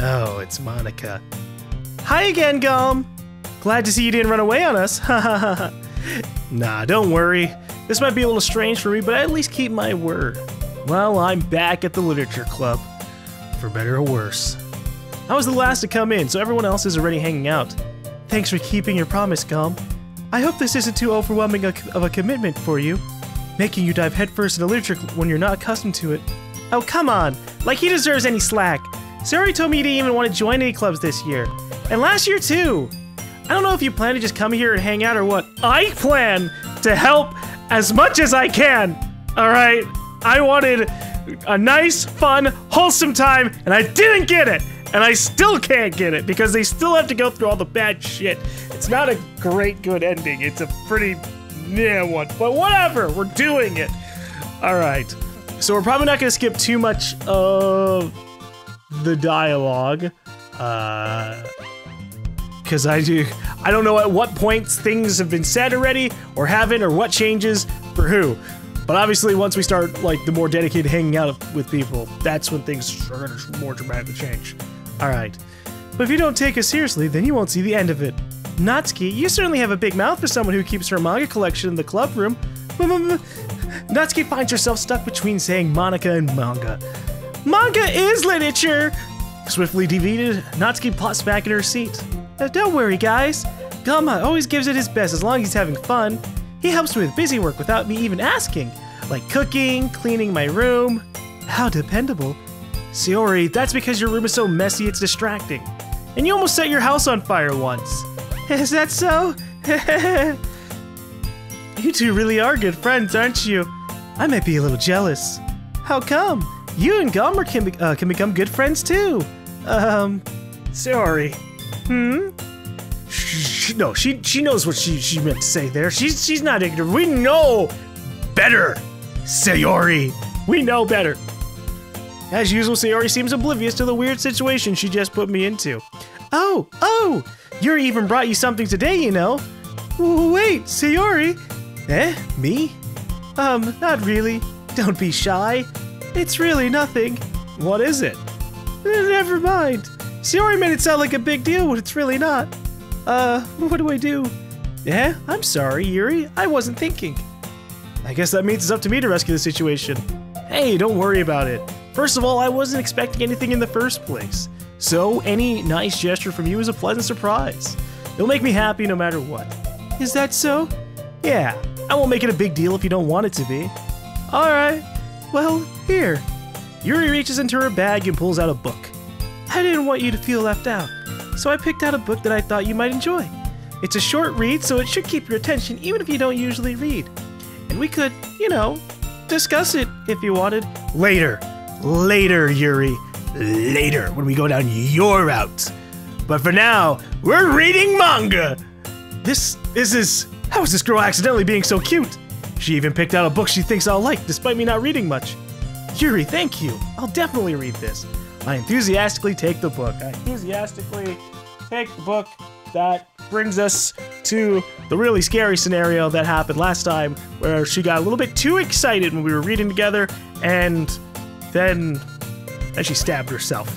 Oh, it's Monica. Hi again, GaLm. Glad to see you didn't run away on us. Nah, don't worry. This might be a little strange for me, but I at least keep my word. Well, I'm back at the Literature Club. For better or worse. I was the last to come in, so everyone else is already hanging out. Thanks for keeping your promise, GaLm. I hope this isn't too overwhelming of a commitment for you. Making you dive headfirst into literature when you're not accustomed to it. Oh, come on. Like he deserves any slack. Sayori told me you didn't even want to join any clubs this year. And last year, too. I don't know if you plan to just come here and hang out or what. I plan to help as much as I can. Alright? I wanted a nice, fun, wholesome time, and I didn't get it. And I still can't get it, because they still have to go through all the bad shit. It's not a great, good ending. It's a pretty meh one. But whatever, we're doing it. Alright. So we're probably not going to skip too much of the dialogue. Because I don't know at what points things have been said already, or haven't, or what changes for who. But obviously, once we start, like, the more dedicated hanging out with people, that's when things are gonna more dramatically change. Alright. But if you don't take us seriously, then you won't see the end of it. Natsuki, you certainly have a big mouth for someone who keeps her manga collection in the club room. Natsuki finds herself stuck between saying Monica and manga. Manga is literature! Swiftly defeated, Natsuki plops back in her seat. Don't worry, guys. GaLm always gives it his best as long as he's having fun. He helps me with busy work without me even asking, like cooking, cleaning my room. How dependable. Sayori, that's because your room is so messy it's distracting. And you almost set your house on fire once. Is that so? You two really are good friends, aren't you? I might be a little jealous. How come? You and GaLm can become good friends too. Sayori. No, she knows what she meant to say there. She's not ignorant. We know better, Sayori. We know better. As usual, Sayori seems oblivious to the weird situation she just put me into. Oh, Yuri even brought you something today, you know. Wait, Sayori? Me? Not really. Don't be shy. It's really nothing. What is it? Never mind. Sayori made it sound like a big deal when it's really not. What do I do? I'm sorry, Yuri. I wasn't thinking. I guess that means it's up to me to rescue the situation. Hey, don't worry about it. First of all, I wasn't expecting anything in the first place. So, any nice gesture from you is a pleasant surprise. It'll make me happy no matter what. Is that so? Yeah, I won't make it a big deal if you don't want it to be. Alright. Well, here. Yuri reaches into her bag and pulls out a book. I didn't want you to feel left out, so I picked out a book that I thought you might enjoy. It's a short read, so it should keep your attention even if you don't usually read. And we could, you know, discuss it if you wanted. Later, Yuri. Later, when we go down your route. But for now, we're reading manga! How is this girl accidentally being so cute? She even picked out a book she thinks I'll like, despite me not reading much. Yuri, thank you. I'll definitely read this. I enthusiastically take the book. That brings us to the really scary scenario that happened last time, where she got a little bit too excited when we were reading together, and then she stabbed herself.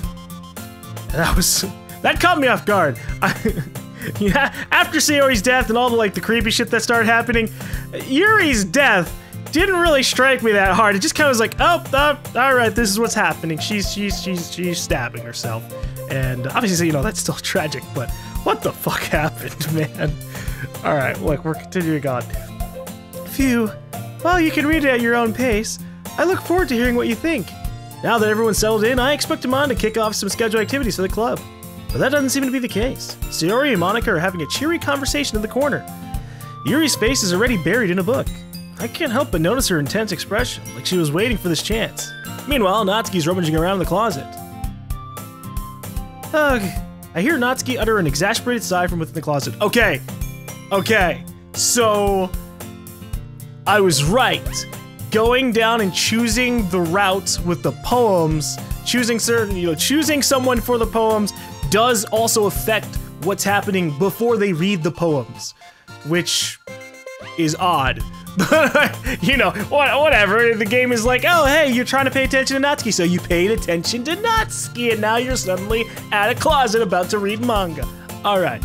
And that caught me off guard. Yeah, after Sayori's death and all the creepy shit that started happening, Yuri's death didn't really strike me that hard. It just kind of was like, oh, all right, this is what's happening. She's stabbing herself, and obviously, you know, that's still tragic. But what the fuck happened, man? All right, look, we're continuing on. Phew. Well, you can read it at your own pace. I look forward to hearing what you think. Now that everyone's settled in, I expect Amon to kick off some scheduled activities for the club. But that doesn't seem to be the case. Sayori and Monica are having a cheery conversation in the corner. Yuri's face is already buried in a book. I can't help but notice her intense expression, like she was waiting for this chance. Meanwhile, Natsuki's rummaging around in the closet. Ugh. I hear Natsuki utter an exasperated sigh from within the closet. Okay, so I was right. Going down and choosing the route with the poems, choosing someone for the poems does also affect what's happening before they read the poems, which is odd. You know, whatever. The game is like, oh, hey, you're trying to pay attention to Natsuki, so you paid attention to Natsuki, and now you're suddenly at a closet about to read manga. All right.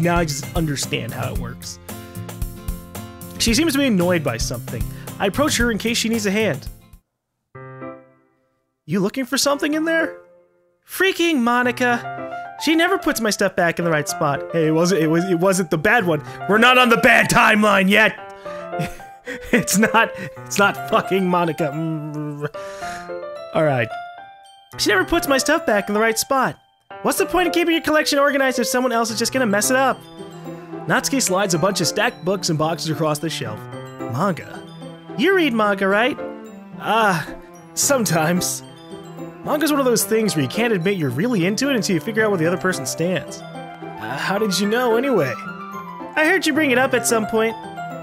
Now I just understand how it works. She seems to be annoyed by something. I approach her in case she needs a hand. You looking for something in there? Freaking Monica. She never puts my stuff back in the right spot. Hey, it wasn't the bad one. We're not on the bad timeline yet. It's not fucking Monica. All right. She never puts my stuff back in the right spot. What's the point of keeping your collection organized if someone else is just gonna mess it up? Natsuki slides a bunch of stacked books and boxes across the shelf. Manga? You read manga, right? Sometimes. Manga's one of those things where you can't admit you're really into it until you figure out where the other person stands. How did you know, anyway? I heard you bring it up at some point.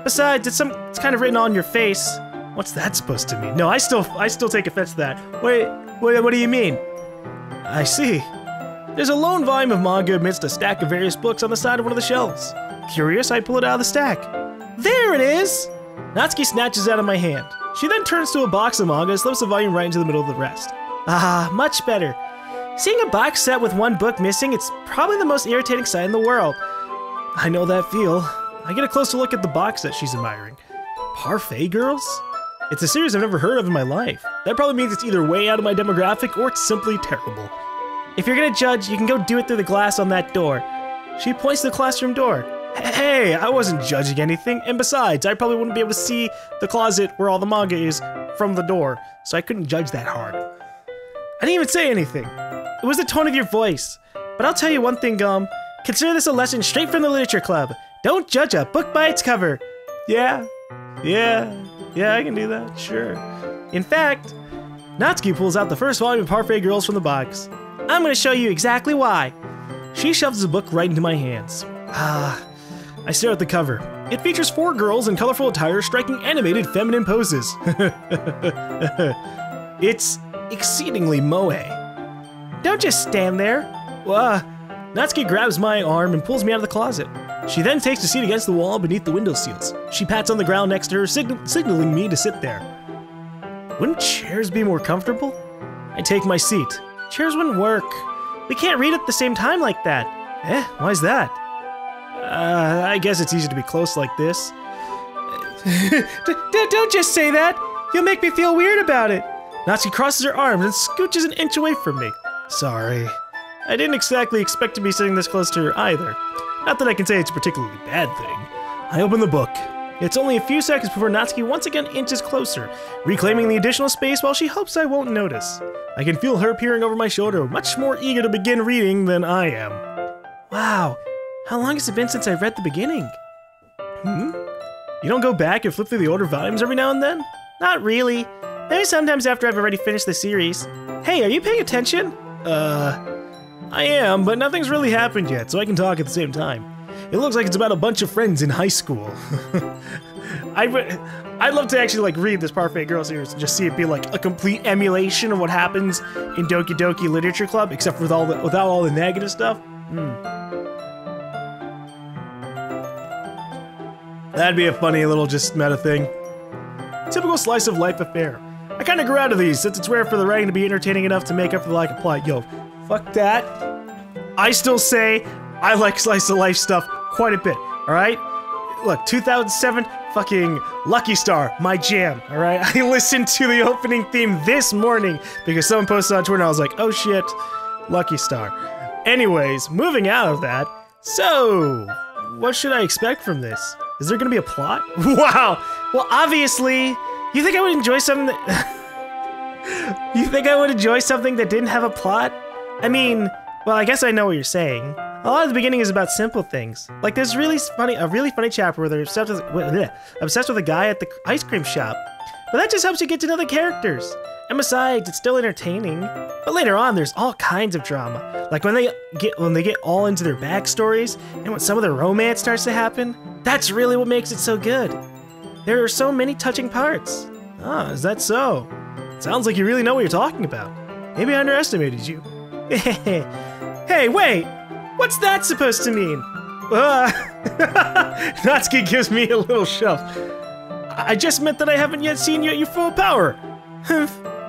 Besides, it's kind of written on your face. What's that supposed to mean? No, I still take offense to that. Wait, what do you mean? I see. There's a lone volume of manga amidst a stack of various books on the side of one of the shelves. Curious, I pull it out of the stack. There it is! Natsuki snatches it out of my hand. She then turns to a box of manga and slips the volume right into the middle of the rest. Much better. Seeing a box set with one book missing, it's probably the most irritating sight in the world. I know that feel. I get a closer look at the box that she's admiring. Parfait Girls? It's a series I've never heard of in my life. That probably means it's either way out of my demographic or it's simply terrible. If you're gonna judge, you can go do it through the glass on that door. She points to the classroom door. Hey, I wasn't judging anything, and besides, I probably wouldn't be able to see the closet where all the manga is from the door, so I couldn't judge that hard. I didn't even say anything. It was the tone of your voice. But I'll tell you one thing, GaLm. Consider this a lesson straight from the Literature Club. Don't judge a book by its cover. Yeah, I can do that, sure. In fact, Natsuki pulls out the first volume of Parfait Girls from the box. I'm gonna show you exactly why. She shoves the book right into my hands. I stare at the cover. It features 4 girls in colorful attire striking animated feminine poses. It's exceedingly moe. Don't just stand there. Natsuki grabs my arm and pulls me out of the closet. She then takes a seat against the wall beneath the window seals. She pats on the ground next to her, signaling me to sit there. Wouldn't chairs be more comfortable? I take my seat. Chairs wouldn't work. We can't read at the same time like that. Why's that? I guess it's easy to be close like this. Don't just say that! You'll make me feel weird about it! Natsuki crosses her arms and scooches an inch away from me. Sorry. I didn't exactly expect to be sitting this close to her either. Not that I can say it's a particularly bad thing. I open the book. It's only a few seconds before Natsuki once again inches closer, reclaiming the additional space while she hopes I won't notice. I can feel her peering over my shoulder, much more eager to begin reading than I am. Wow, how long has it been since I read the beginning? You don't go back and flip through the older volumes every now and then? Not really. Maybe sometimes after I've already finished the series. Hey, are you paying attention? I am, but nothing's really happened yet, so I can talk at the same time. It looks like it's about a bunch of friends in high school. I'd love to actually read this Parfait Girl series and just see it be like a complete emulation of what happens in Doki Doki Literature Club, except without all the negative stuff. That'd be a funny little just meta thing. Typical slice of life affair. I kinda grew out of these since it's rare for the writing to be entertaining enough to make up for the lack of plot. Yo, fuck that. I still say I like slice of life stuff quite a bit, alright? Look, 2007, fucking Lucky Star, my jam, alright? I listened to the opening theme this morning because someone posted on Twitter and I was like, oh shit, Lucky Star. Anyways, moving out of that, so, what should I expect from this? Is there gonna be a plot? Wow! Well, obviously, you think I would enjoy something that... You think I would enjoy something that didn't have a plot? I mean, well, I guess I know what you're saying. A lot of the beginning is about simple things. Like there's a really funny chapter where they're obsessed with a guy at the ice cream shop. But that just helps you get to know the characters. And besides, it's still entertaining. But later on, there's all kinds of drama. Like when they get all into their backstories, and when some of the romance starts to happen, that's really what makes it so good. There are so many touching parts. Ah, is that so? Sounds like you really know what you're talking about. Maybe I underestimated you. Hey, wait! What's that supposed to mean? Natsuki gives me a little shove. I just meant that I haven't yet seen you at your full power.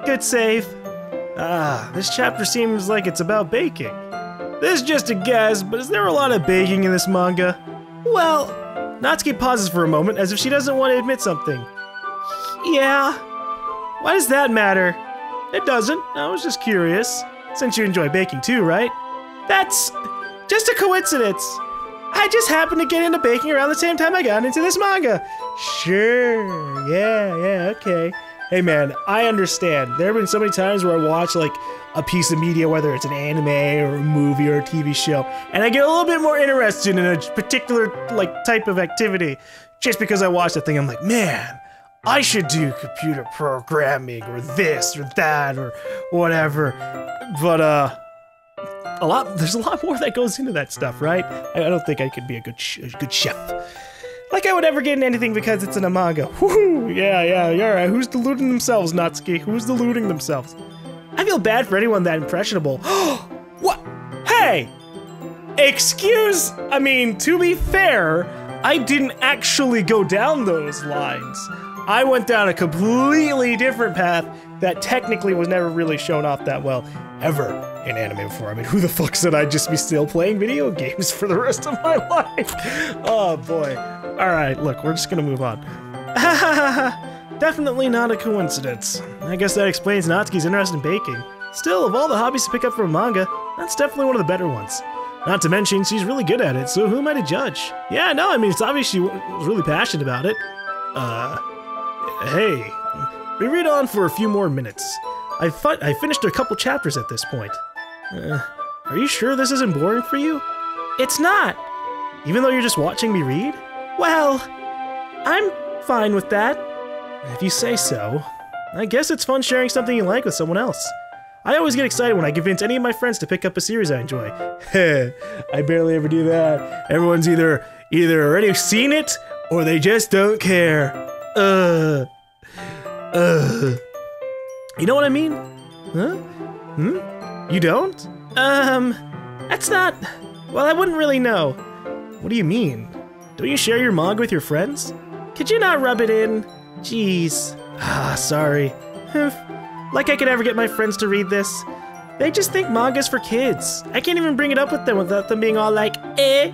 Good save. This chapter seems like it's about baking. This is just a guess, but is there a lot of baking in this manga? Well, Natsuki pauses for a moment as if she doesn't want to admit something. Yeah. Why does that matter? It doesn't. I was just curious. Since you enjoy baking too, right? That's just a coincidence. I just happened to get into baking around the same time I got into this manga. Sure. Yeah, okay. Hey man, I understand. There have been so many times where I watch like a piece of media, whether it's an anime or a movie or a TV show, and I get a little bit more interested in a particular like type of activity just because I watched the thing. I'm like, man, I should do computer programming or this or that or whatever. But there's a lot more that goes into that stuff, right? I don't think I could be a good chef. Like I would ever get into anything because it's in a manga. Woohoo! Yeah, you're right. Who's deluding themselves, Natsuki? Who's deluding themselves? I feel bad for anyone that impressionable. What? Hey! I mean, to be fair, I didn't actually go down those lines. I went down a completely different path that technically was never really shown off that well, ever in anime before. I mean, who the fuck said I'd just be still playing video games for the rest of my life? Oh boy. Alright, look, we're just gonna move on. Definitely not a coincidence. I guess that explains Natsuki's interest in baking. Still, of all the hobbies to pick up from manga, that's definitely one of the better ones. Not to mention, she's really good at it, so who am I to judge? Yeah, no, I mean, it's obvious she was really passionate about it. Hey, we read on for a few more minutes. I finished a couple chapters at this point. Are you sure this isn't boring for you? It's not! Even though you're just watching me read? Well, I'm fine with that. If you say so. I guess it's fun sharing something you like with someone else. I always get excited when I convince any of my friends to pick up a series I enjoy. I barely ever do that. Everyone's either already seen it, or they just don't care. You know what I mean? Huh? You don't? That's not... Well, I wouldn't really know. What do you mean? Don't you share your manga with your friends? Could you not rub it in? Jeez. Sorry. Like I could ever get my friends to read this. They just think manga's for kids. I can't even bring it up with them without them being all like,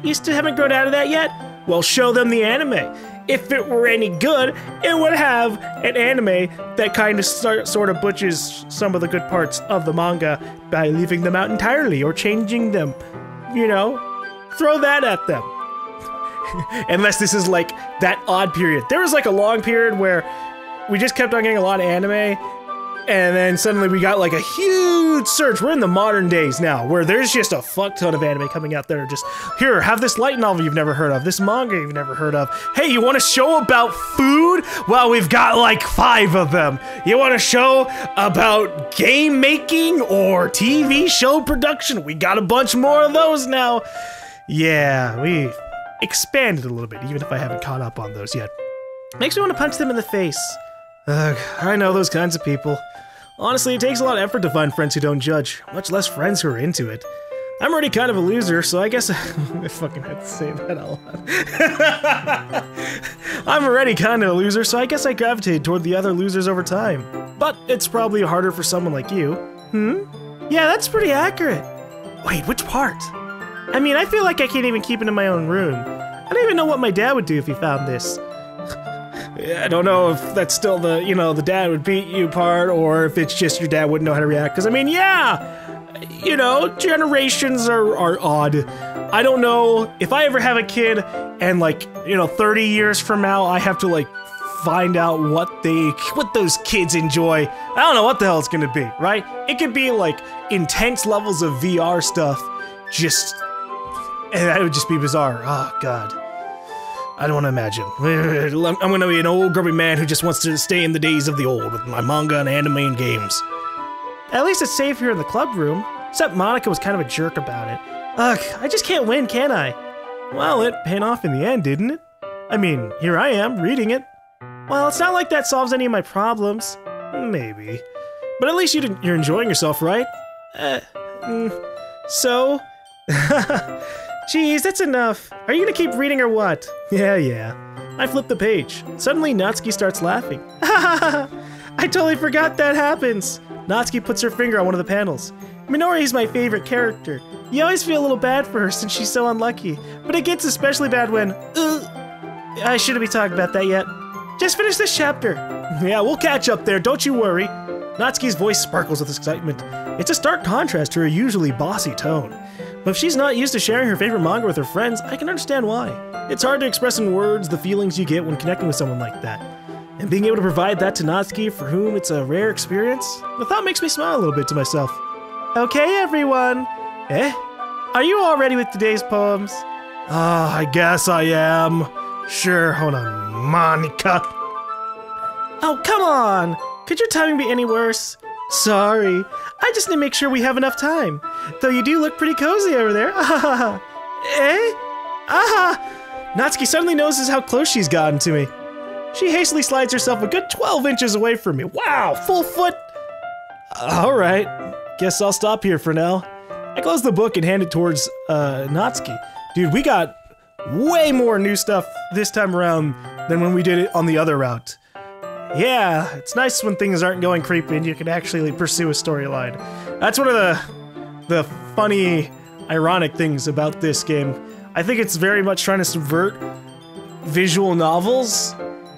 you still haven't grown out of that yet? Well, show them the anime. If it were any good, it would have an anime that kind of sort of butchers some of the good parts of the manga by leaving them out entirely or changing them. You know? Throw that at them. Unless this is like that odd period. There was like a long period where we just kept on getting a lot of anime, and then suddenly we got like a huge surge. We're in the modern days now, where there's just a fuck ton of anime coming out that are just, here, have this light novel you've never heard of, this manga you've never heard of. Hey, you want a show about food? Well, we've got like 5 of them. You want a show about game making or TV show production? We got a bunch more of those now. Yeah, we expanded a little bit, even if I haven't caught up on those yet. Makes me want to punch them in the face. Ugh, I know those kinds of people. Honestly, it takes a lot of effort to find friends who don't judge, much less friends who are into it. I'm already kind of a loser, so I guess I fucking had to say that out loud. I'm already kind of a loser, so I guess I gravitated toward the other losers over time. But it's probably harder for someone like you. Yeah, that's pretty accurate. Wait, which part? I mean, I feel like I can't even keep it in my own room. I don't even know what my dad would do if he found this. I don't know if that's still the, the dad would beat you part, or if it's just your dad wouldn't know how to react. Because, I mean, yeah, generations are odd. I don't know if I ever have a kid and, 30 years from now, I have to, find out what those kids enjoy. I don't know what the hell it's gonna be, right? It could be, intense levels of VR stuff. And that would just be bizarre. Oh, God. I don't want to imagine. I'm going to be an old grubby man who just wants to stay in the days of the old with my manga and anime and games. At least it's safe here in the club room. Except Monica was kind of a jerk about it. Ugh, I just can't win, can I? Well, it paid off in the end, didn't it? I mean, here I am, reading it. Well, it's not like that solves any of my problems. Maybe. But at least you're enjoying yourself, right? So? Jeez, that's enough. Are you gonna keep reading or what? Yeah. I flip the page. Suddenly, Natsuki starts laughing. I totally forgot that happens. Natsuki puts her finger on one of the panels. Minori is my favorite character. You always feel a little bad for her since she's so unlucky, but it gets especially bad when, I shouldn't be talking about that yet. Just finish this chapter. Yeah, we'll catch up there, don't you worry. Natsuki's voice sparkles with excitement. It's a stark contrast to her usually bossy tone. But if she's not used to sharing her favorite manga with her friends, I can understand why. It's hard to express in words the feelings you get when connecting with someone like that. And being able to provide that to Natsuki, for whom it's a rare experience, the thought makes me smile a little bit to myself. Okay, everyone. Are you all ready with today's poems? I guess I am. Sure, hold on, Monica. Oh, come on! Could your timing be any worse? Sorry, I just need to make sure we have enough time. Though you do look pretty cozy over there. Natsuki suddenly notices how close she's gotten to me. She hastily slides herself a good 12 inches away from me. Wow, full foot! Alright, guess I'll stop here for now. I close the book and hand it towards Natsuki. Dude, we got way more new stuff this time around than when we did it on the other route. Yeah, it's nice when things aren't going creepy and you can actually pursue a storyline. That's one of the funny, ironic things about this game. I think it's very much trying to subvert visual novels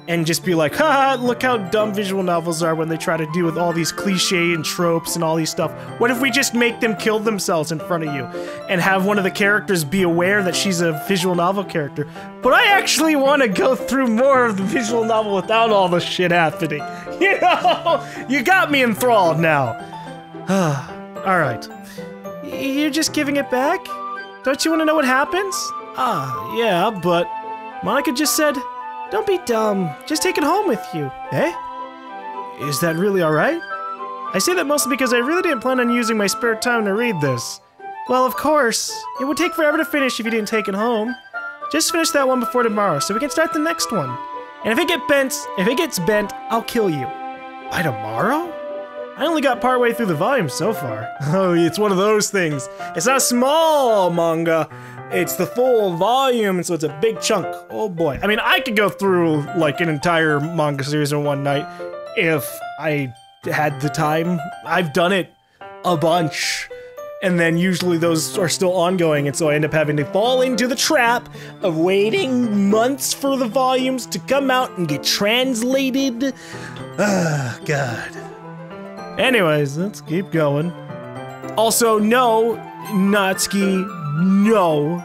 and just be like, haha, look how dumb visual novels are when they try to deal with all these cliches and tropes and all these stuff. What if we just make them kill themselves in front of you and have one of the characters be aware that she's a visual novel character? But I actually want to go through more of the visual novel without all the shit happening. You know? You got me enthralled now. Alright. You're just giving it back? Don't you want to know what happens? Yeah, but Monica just said, don't be dumb, just take it home with you. Is that really alright? I say that mostly because I really didn't plan on using my spare time to read this. Well, of course, it would take forever to finish if you didn't take it home. Just finish that one before tomorrow so we can start the next one. And if it gets bent, I'll kill you. By tomorrow? I only got partway through the volume so far. Oh, it's one of those things. It's not a small manga. It's the full volume, so it's a big chunk. Oh boy. I mean, I could go through like an entire manga series in one night if I had the time. I've done it a bunch. And then usually those are still ongoing, and so I end up having to fall into the trap of waiting months for the volumes to come out and get translated. God. Anyways, let's keep going. Also, no, Natsuki, no.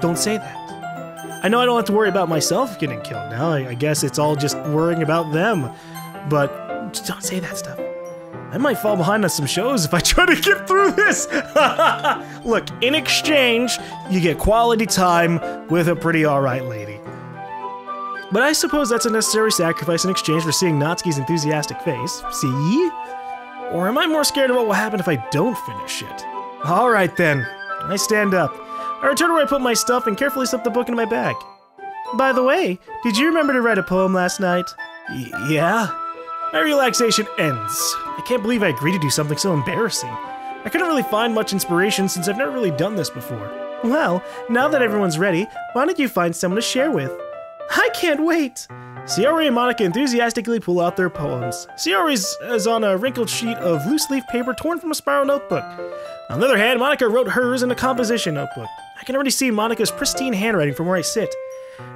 Don't say that. I know I don't have to worry about myself getting killed now. I guess it's all just worrying about them. But just don't say that stuff. I might fall behind on some shows if I try to get through this. Look, in exchange, you get quality time with a pretty alright lady. But I suppose that's a necessary sacrifice in exchange for seeing Natsuki's enthusiastic face. See? Or am I more scared of what will happen if I don't finish it? Alright then. I stand up. I return to where I put my stuff and carefully slip the book into my bag. By the way, did you remember to write a poem last night? Yeah? My relaxation ends. I can't believe I agreed to do something so embarrassing. I couldn't really find much inspiration since I've never really done this before. Well, now that everyone's ready, why don't you find someone to share with? I can't wait! Sayori and Monica enthusiastically pull out their poems. Sayori is on a wrinkled sheet of loose-leaf paper torn from a spiral notebook. On the other hand, Monica wrote hers in a composition notebook. I can already see Monica's pristine handwriting from where I sit.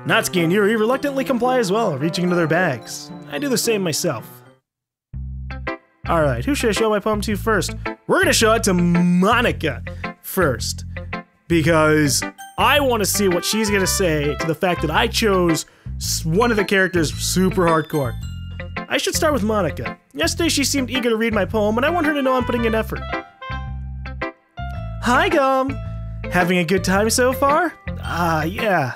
Natsuki and Yuri reluctantly comply as well, reaching into their bags. I do the same myself. Alright, who should I show my poem to first? We're gonna show it to Monica first. Because I want to see what she's gonna say to the fact that I chose one of the characters super hardcore. I should start with Monica. Yesterday she seemed eager to read my poem, and I want her to know I'm putting in effort. Hi, GaLm! Having a good time so far? Yeah.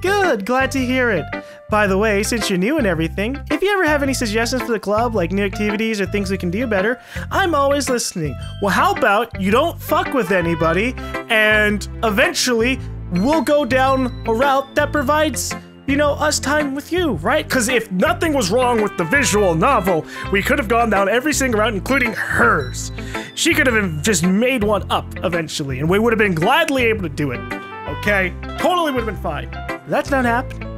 Good, glad to hear it. By the way, since you're new and everything, if you ever have any suggestions for the club, like new activities or things we can do better, I'm always listening. Well, how about you don't fuck with anybody, and eventually we'll go down a route that provides, you know, us time with you, right? Because if nothing was wrong with the visual novel, we could have gone down every single route, including hers. She could have just made one up eventually, and we would have been gladly able to do it. Okay? Totally would have been fine. That's not happening.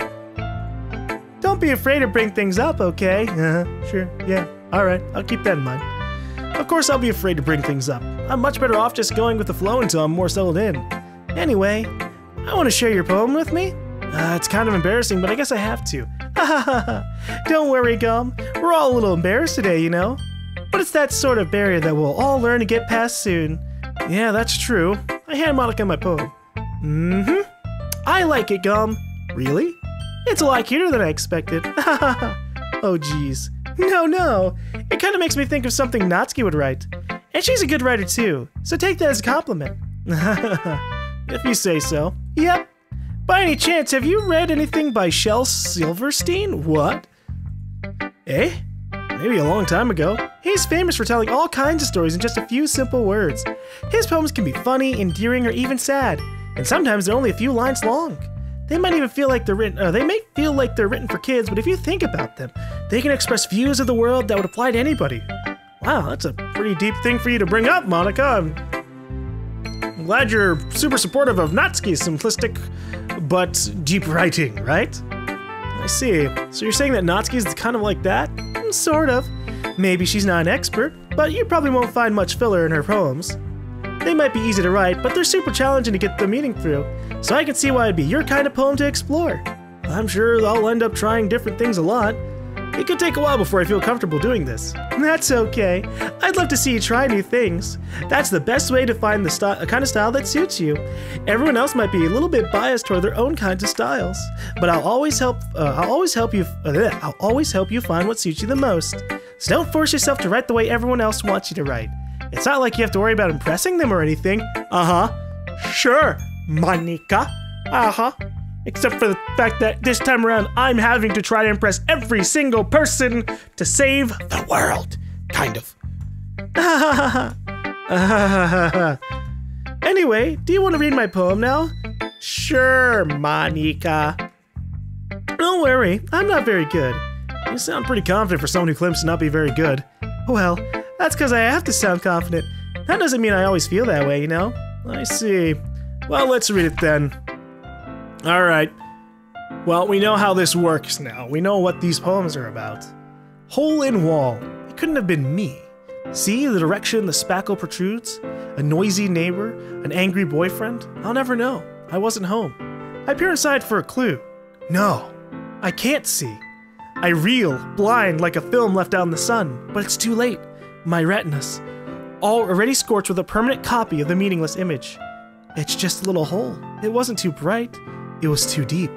don't be afraid to bring things up, okay? Sure, yeah, alright, I'll keep that in mind. Of course I'll be afraid to bring things up. I'm much better off just going with the flow until I'm more settled in. Anyway, I want to share your poem with me. It's kind of embarrassing, but I guess I have to. Don't worry, GaLm. We're all a little embarrassed today, you know? But it's that sort of barrier that we'll all learn to get past soon. Yeah, that's true. I hand Monica my poem. I like it, GaLm. Really? It's a lot cuter than I expected. Oh, geez. No. It kind of makes me think of something Natsuki would write. And she's a good writer, too. So take that as a compliment. If you say so. Yep. By any chance, have you read anything by Shel Silverstein? What? Eh? Maybe a long time ago. He's famous for telling all kinds of stories in just a few simple words. His poems can be funny, endearing, or even sad. And sometimes they're only a few lines long. They might even feel like they're written, they may feel like they're written for kids, but if you think about them, they can express views of the world that would apply to anybody. Wow, that's a pretty deep thing for you to bring up, Monica. I'm glad you're super supportive of Natsuki's simplistic but deep writing, right? I see. So you're saying that Natsuki's kind of like that? Sort of. Maybe she's not an expert, but you probably won't find much filler in her poems. They might be easy to write, but they're super challenging to get the meaning through, so I can see why it'd be your kind of poem to explore. I'm sure I'll end up trying different things a lot. It could take a while before I feel comfortable doing this. That's okay. I'd love to see you try new things. That's the best way to find the kind of style that suits you. Everyone else might be a little bit biased toward their own kinds of styles, but I'll always help you find what suits you the most. So don't force yourself to write the way everyone else wants you to write. It's not like you have to worry about impressing them or anything. Sure, Monica. Except for the fact that this time around, I'm having to try to impress every single person to save the world. Kind of. Anyway, do you want to read my poem now? Sure, Monica. Don't worry, I'm not very good. You sound pretty confident for someone who claims to not be very good. Well, that's because I have to sound confident. That doesn't mean I always feel that way, you know? I see. Well, let's read it then. Alright. Well, we know how this works now. We know what these poems are about. Hole in wall. It couldn't have been me. See the direction the spackle protrudes? A noisy neighbor? An angry boyfriend? I'll never know. I wasn't home. I peer inside for a clue. No. I can't see. I reel, blind like a film left out in the sun, but it's too late. My retinas, already scorched with a permanent copy of the meaningless image. It's just a little hole. It wasn't too bright. It was too deep,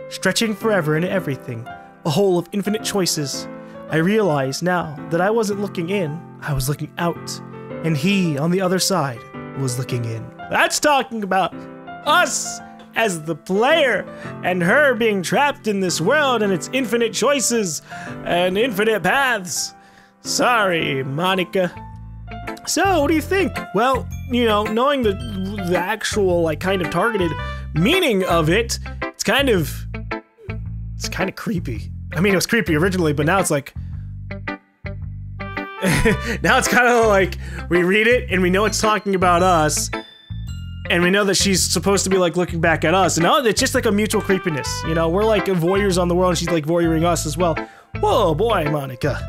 stretching forever into everything, a hole of infinite choices. I realize now that I wasn't looking in, I was looking out, and he, on the other side, was looking in. That's talking about us as the player, and her being trapped in this world and its infinite choices and infinite paths. Sorry, Monica. So, what do you think? Well, you know, knowing the actual, kind of targeted meaning of it, it's kind of creepy. I mean, it was creepy originally, but now it's like... now it's kind of like, we read it, and we know it's talking about us, and we know that she's supposed to be, looking back at us, and now it's just, a mutual creepiness, you know? We're, voyeurs on the world, and she's, voyeuring us as well. Whoa, boy, Monica.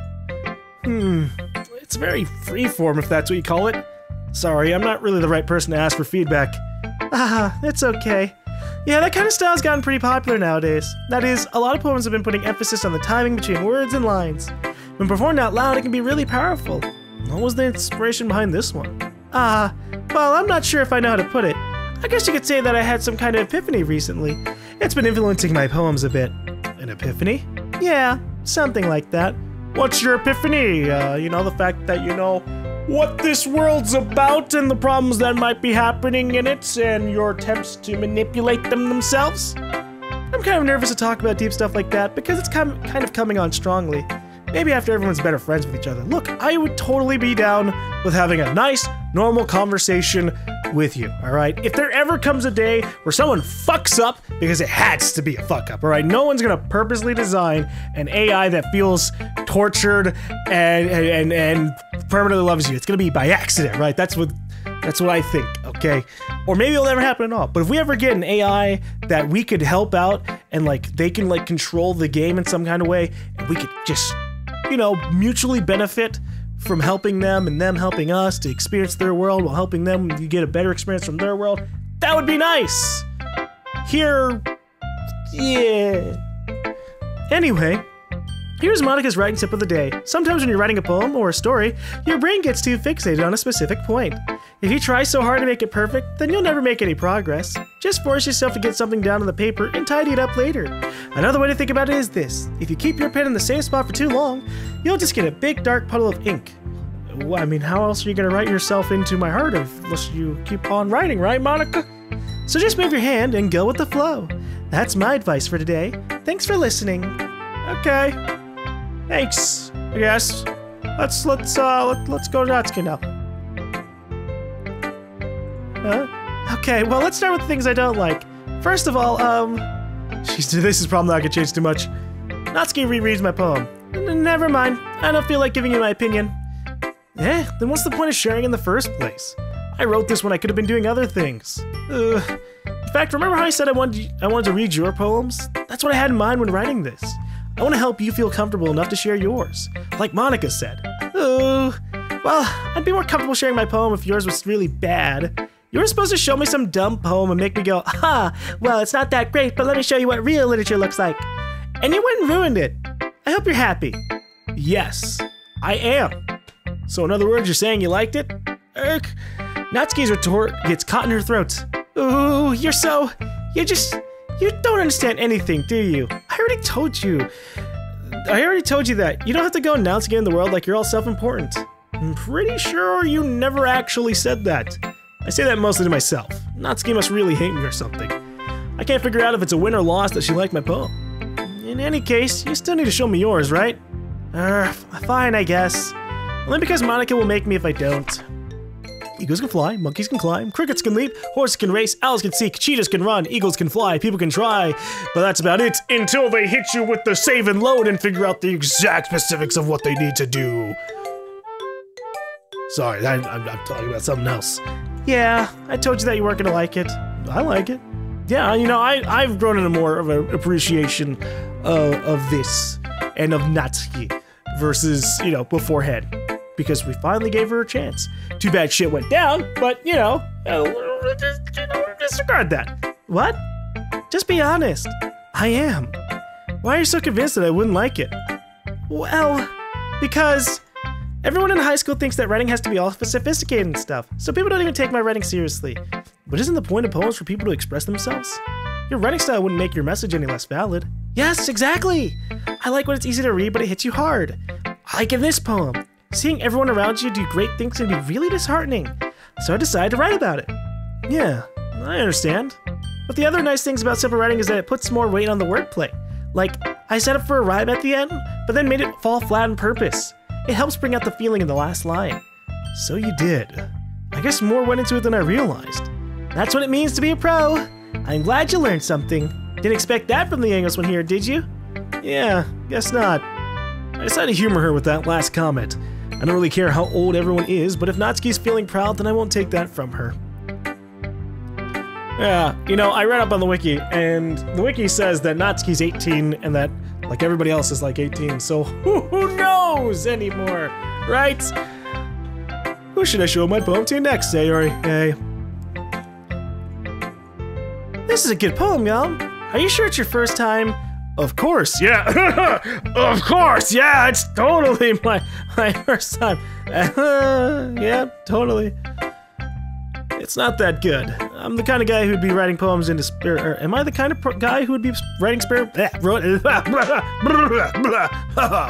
It's very freeform, if that's what you call it. Sorry, I'm not really the right person to ask for feedback. It's okay. Yeah, that kind of style's gotten pretty popular nowadays. That is, a lot of poems have been putting emphasis on the timing between words and lines. When performed out loud, it can be really powerful. What was the inspiration behind this one? Well, I'm not sure if I know how to put it. I guess you could say that I had some kind of epiphany recently. It's been influencing my poems a bit. An epiphany? Yeah, something like that. What's your epiphany? You know, the fact that you know what this world's about and the problems that might be happening in it and your attempts to manipulate them themselves? I'm kind of nervous to talk about deep stuff like that because it's kind of coming on strongly. Maybe after everyone's better friends with each other. Look, I would totally be down with having a nice, normal conversation with you, alright? If there ever comes a day where someone fucks up, because it has to be a fuck up, alright? No one's gonna purposely design an AI that feels tortured and permanently loves you. It's gonna be by accident, right? That's what I think, okay? Or maybe it'll never happen at all. But if we ever get an AI that we could help out and like they can like control the game in some kind of way, and we could just, you know, mutually benefit from helping them and them helping us to experience their world while helping them you get a better experience from their world. That would be nice. Here, yeah. Anyway, here's Monica's writing tip of the day. Sometimes when you're writing a poem or a story, your brain gets too fixated on a specific point. If you try so hard to make it perfect, then you'll never make any progress. Just force yourself to get something down on the paper and tidy it up later. Another way to think about it is this. If you keep your pen in the same spot for too long, you'll just get a big dark puddle of ink. Well, I mean, how else are you going to write yourself into my heart unless you keep on writing, right, Monica? So just move your hand and go with the flow. That's my advice for today. Thanks for listening. Okay. Thanks, I guess. Let's go to Natsuki now. Okay, well, let's start with the things I don't like. First of all, this is probably not gonna change too much. Natsuki rereads my poem. Never mind, I don't feel like giving you my opinion. Then what's the point of sharing in the first place? I wrote this when I could have been doing other things. In fact, remember how I said I wanted to read your poems? That's what I had in mind when writing this. I want to help you feel comfortable enough to share yours, like Monica said. Well, I'd be more comfortable sharing my poem if yours was really bad. You were supposed to show me some dumb poem and make me go, well, it's not that great, but let me show you what real literature looks like. And you went and ruined it. I hope you're happy. Yes, I am. So in other words, you're saying you liked it? Natsuki's retort gets caught in her throat. Ooh, you don't understand anything, do you? I already told you that. You don't have to go announce again in the world like you're all self-important. I'm pretty sure you never actually said that. I say that mostly to myself. Natsuki must really hate me or something. I can't figure out if it's a win or loss that she liked my poem. In any case, you still need to show me yours, right? Fine, I guess. Only because Monica will make me if I don't. Eagles can fly, monkeys can climb, crickets can leap, horses can race, owls can seek, cheetahs can run, eagles can fly, people can try. But that's about it until they hit you with the save and load and figure out the exact specifics of what they need to do. Sorry, I'm talking about something else. Yeah, I told you that you weren't gonna like it. I like it. Yeah, you know, I've grown into more of an appreciation of this and of Natsuki versus, you know, beforehand. Because we finally gave her a chance. Too bad shit went down, but, you know, disregard that. What? Just be honest. I am. Why are you so convinced that I wouldn't like it? Well, because everyone in high school thinks that writing has to be all sophisticated and stuff, so people don't even take my writing seriously. But isn't the point of poems for people to express themselves? Your writing style wouldn't make your message any less valid. Yes, exactly! I like when it's easy to read, but it hits you hard. Like in this poem. Seeing everyone around you do great things can be really disheartening, so I decided to write about it. Yeah, I understand. But the other nice things about simple writing is that it puts more weight on the wordplay. Like, I set up for a rhyme at the end, but then made it fall flat on purpose. It helps bring out the feeling in the last line. So you did. I guess more went into it than I realized. That's what it means to be a pro. I'm glad you learned something. Didn't expect that from the English one here, did you? Yeah, guess not. I decided to humor her with that last comment. I don't really care how old everyone is, but if Natsuki's feeling proud, then I won't take that from her. Yeah, you know, I read up on the wiki, and the wiki says that Natsuki's 18 and that, like, everybody else is like 18, so who knows anymore, right? Who should I show my poem to next, Sayori? Hey. This is a good poem, y'all. Are you sure it's your first time? Of course, yeah. Of course, yeah, it's totally my first time. Yeah, totally. It's not that good. I'm the kind of guy who'd be writing poems into spare. Or am I the kind of guy who would be writing spare?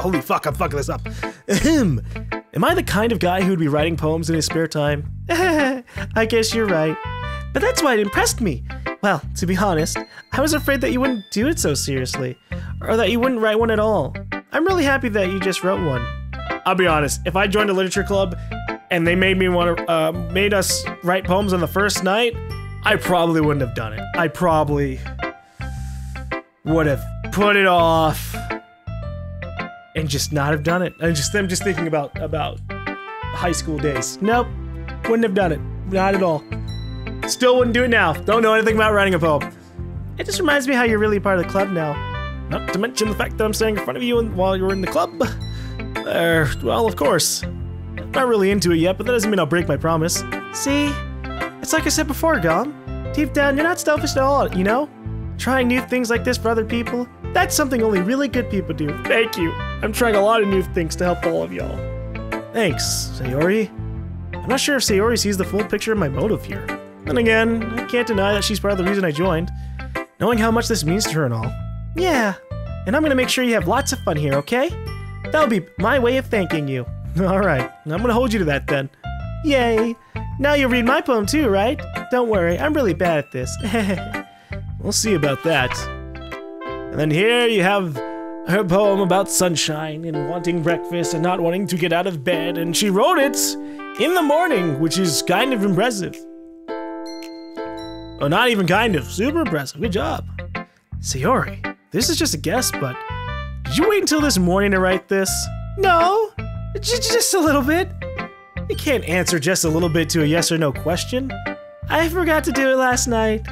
Holy fuck, I'm fucking this up. Am I the kind of guy who'd be writing poems in his spare time? I guess you're right. But that's why it impressed me. Well, to be honest, I was afraid that you wouldn't do it so seriously, or that you wouldn't write one at all. I'm really happy that you just wrote one. I'll be honest, if I joined a literature club and they made us write poems on the first night, I probably wouldn't have done it. I probably would have put it off and just not have done it. I'm just thinking about high school days. Nope, wouldn't have done it. Not at all. Still wouldn't do it now. Don't know anything about writing a poem. It just reminds me how you're really part of the club now. Not to mention the fact that I'm standing in front of you while you're in the club. Well, of course. I'm not really into it yet, but that doesn't mean I'll break my promise. See? It's like I said before, GaLm. Deep down, you're not selfish at all, you know? Trying new things like this for other people, that's something only really good people do. Thank you. I'm trying a lot of new things to help all of y'all. Thanks, Sayori. I'm not sure if Sayori sees the full picture of my motive here. Then again, I can't deny that she's part of the reason I joined. Knowing how much this means to her and all. Yeah, and I'm gonna make sure you have lots of fun here, okay? That'll be my way of thanking you. Alright, I'm gonna hold you to that then. Yay! Now you'll read my poem too, right? Don't worry, I'm really bad at this. We'll see about that. And then here you have her poem about sunshine and wanting breakfast and not wanting to get out of bed, and she wrote it in the morning, which is kind of impressive. Oh, not even kind of, super impressive, good job. Sayori, this is just a guess, but did you wait until this morning to write this? No, just a little bit. You can't answer just a little bit to a yes or no question. I forgot to do it last night.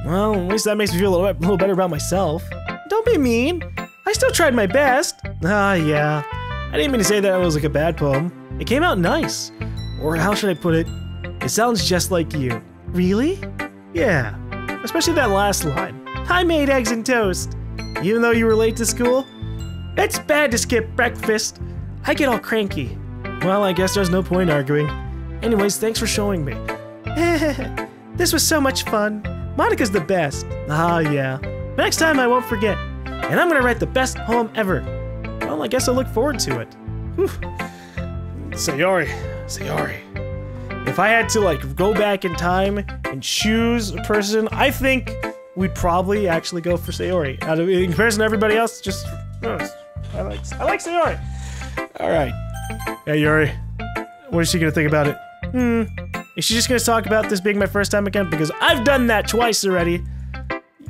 Well, at least that makes me feel a little better about myself. Don't be mean. I still tried my best. Ah, yeah. I didn't mean to say that it was like a bad poem. It came out nice. Or how should I put it? It sounds just like you. Really? Yeah. Especially that last line. I made eggs and toast. Even though you were late to school? It's bad to skip breakfast. I get all cranky. Well, I guess there's no point arguing. Anyways, thanks for showing me. This was so much fun. Monica's the best. Ah, yeah. Next time I won't forget. And I'm gonna write the best poem ever. Well, I guess I'll look forward to it. Whew. Sayori. If I had to, like, go back in time and choose a person, I think we'd probably actually go for Sayori. In comparison to everybody else, just... I like Sayori. Alright. Hey, Yuri. What is she gonna think about it? Is she just gonna talk about this being my first time again? Because I've done that twice already.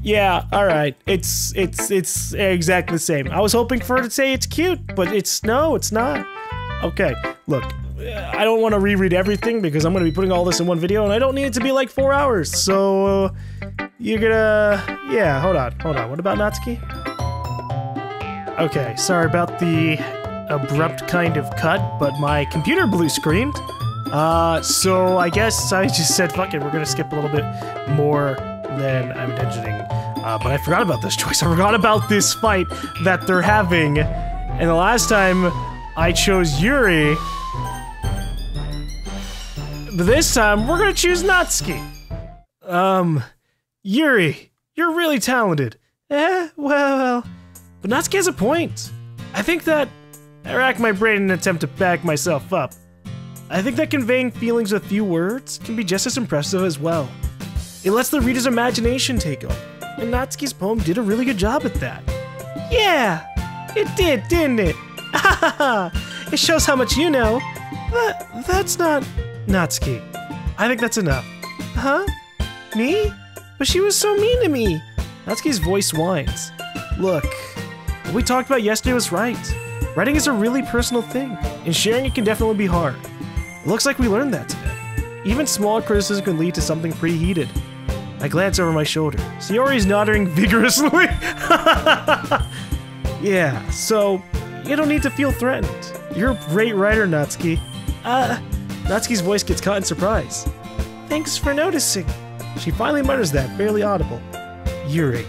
Yeah, alright. It's exactly the same. I was hoping for her to say it's cute, but no, it's not. Okay, look. I don't want to reread everything because I'm gonna be putting all this in one video and I don't need it to be like 4 hours. So, you're gonna... Yeah, hold on. What about Natsuki? Okay, sorry about the abrupt kind of cut, but my computer blue screened. So I guess I just said, fuck it, we're gonna skip a little bit more than I'm intentioning. But I forgot about this choice. I forgot about this fight that they're having. And the last time I chose Yuri, but this time we're gonna choose Natsuki. Yuri, you're really talented. Well, but Natsuki has a point. I think that I rack my brain in an attempt to back myself up. I think that conveying feelings with few words can be just as impressive as well. It lets the reader's imagination take over, and Natsuki's poem did a really good job at that. Yeah, it did, didn't it? It shows how much you know. That's not... Natsuki, I think that's enough. Huh? Me? But she was so mean to me. Natsuki's voice whines. Look, what we talked about yesterday was right. Writing is a really personal thing, and sharing it can definitely be hard. It looks like we learned that today. Even small criticism can lead to something pretty heated. I glance over my shoulder. Sayori's nodding vigorously. Yeah, so you don't need to feel threatened. You're a great writer, Natsuki. Natsuki's voice gets caught in surprise. Thanks for noticing. She finally mutters that, barely audible. Yuri.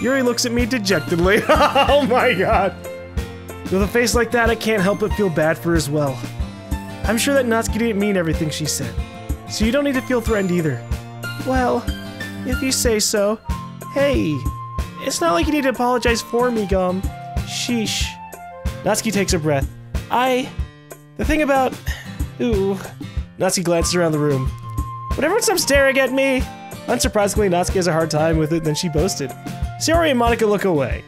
Yuri looks at me dejectedly. Oh my god. With a face like that, I can't help but feel bad for her as well. I'm sure that Natsuki didn't mean everything she said, so you don't need to feel threatened either. Well, if you say so. Hey, it's not like you need to apologize for me, GaLm. Sheesh. Natsuki takes a breath. The thing about... Ooh. Natsuki glances around the room. When everyone stops staring at me, unsurprisingly, Natsuki has a hard time with it, then she boasted. Sayori and Monica look away.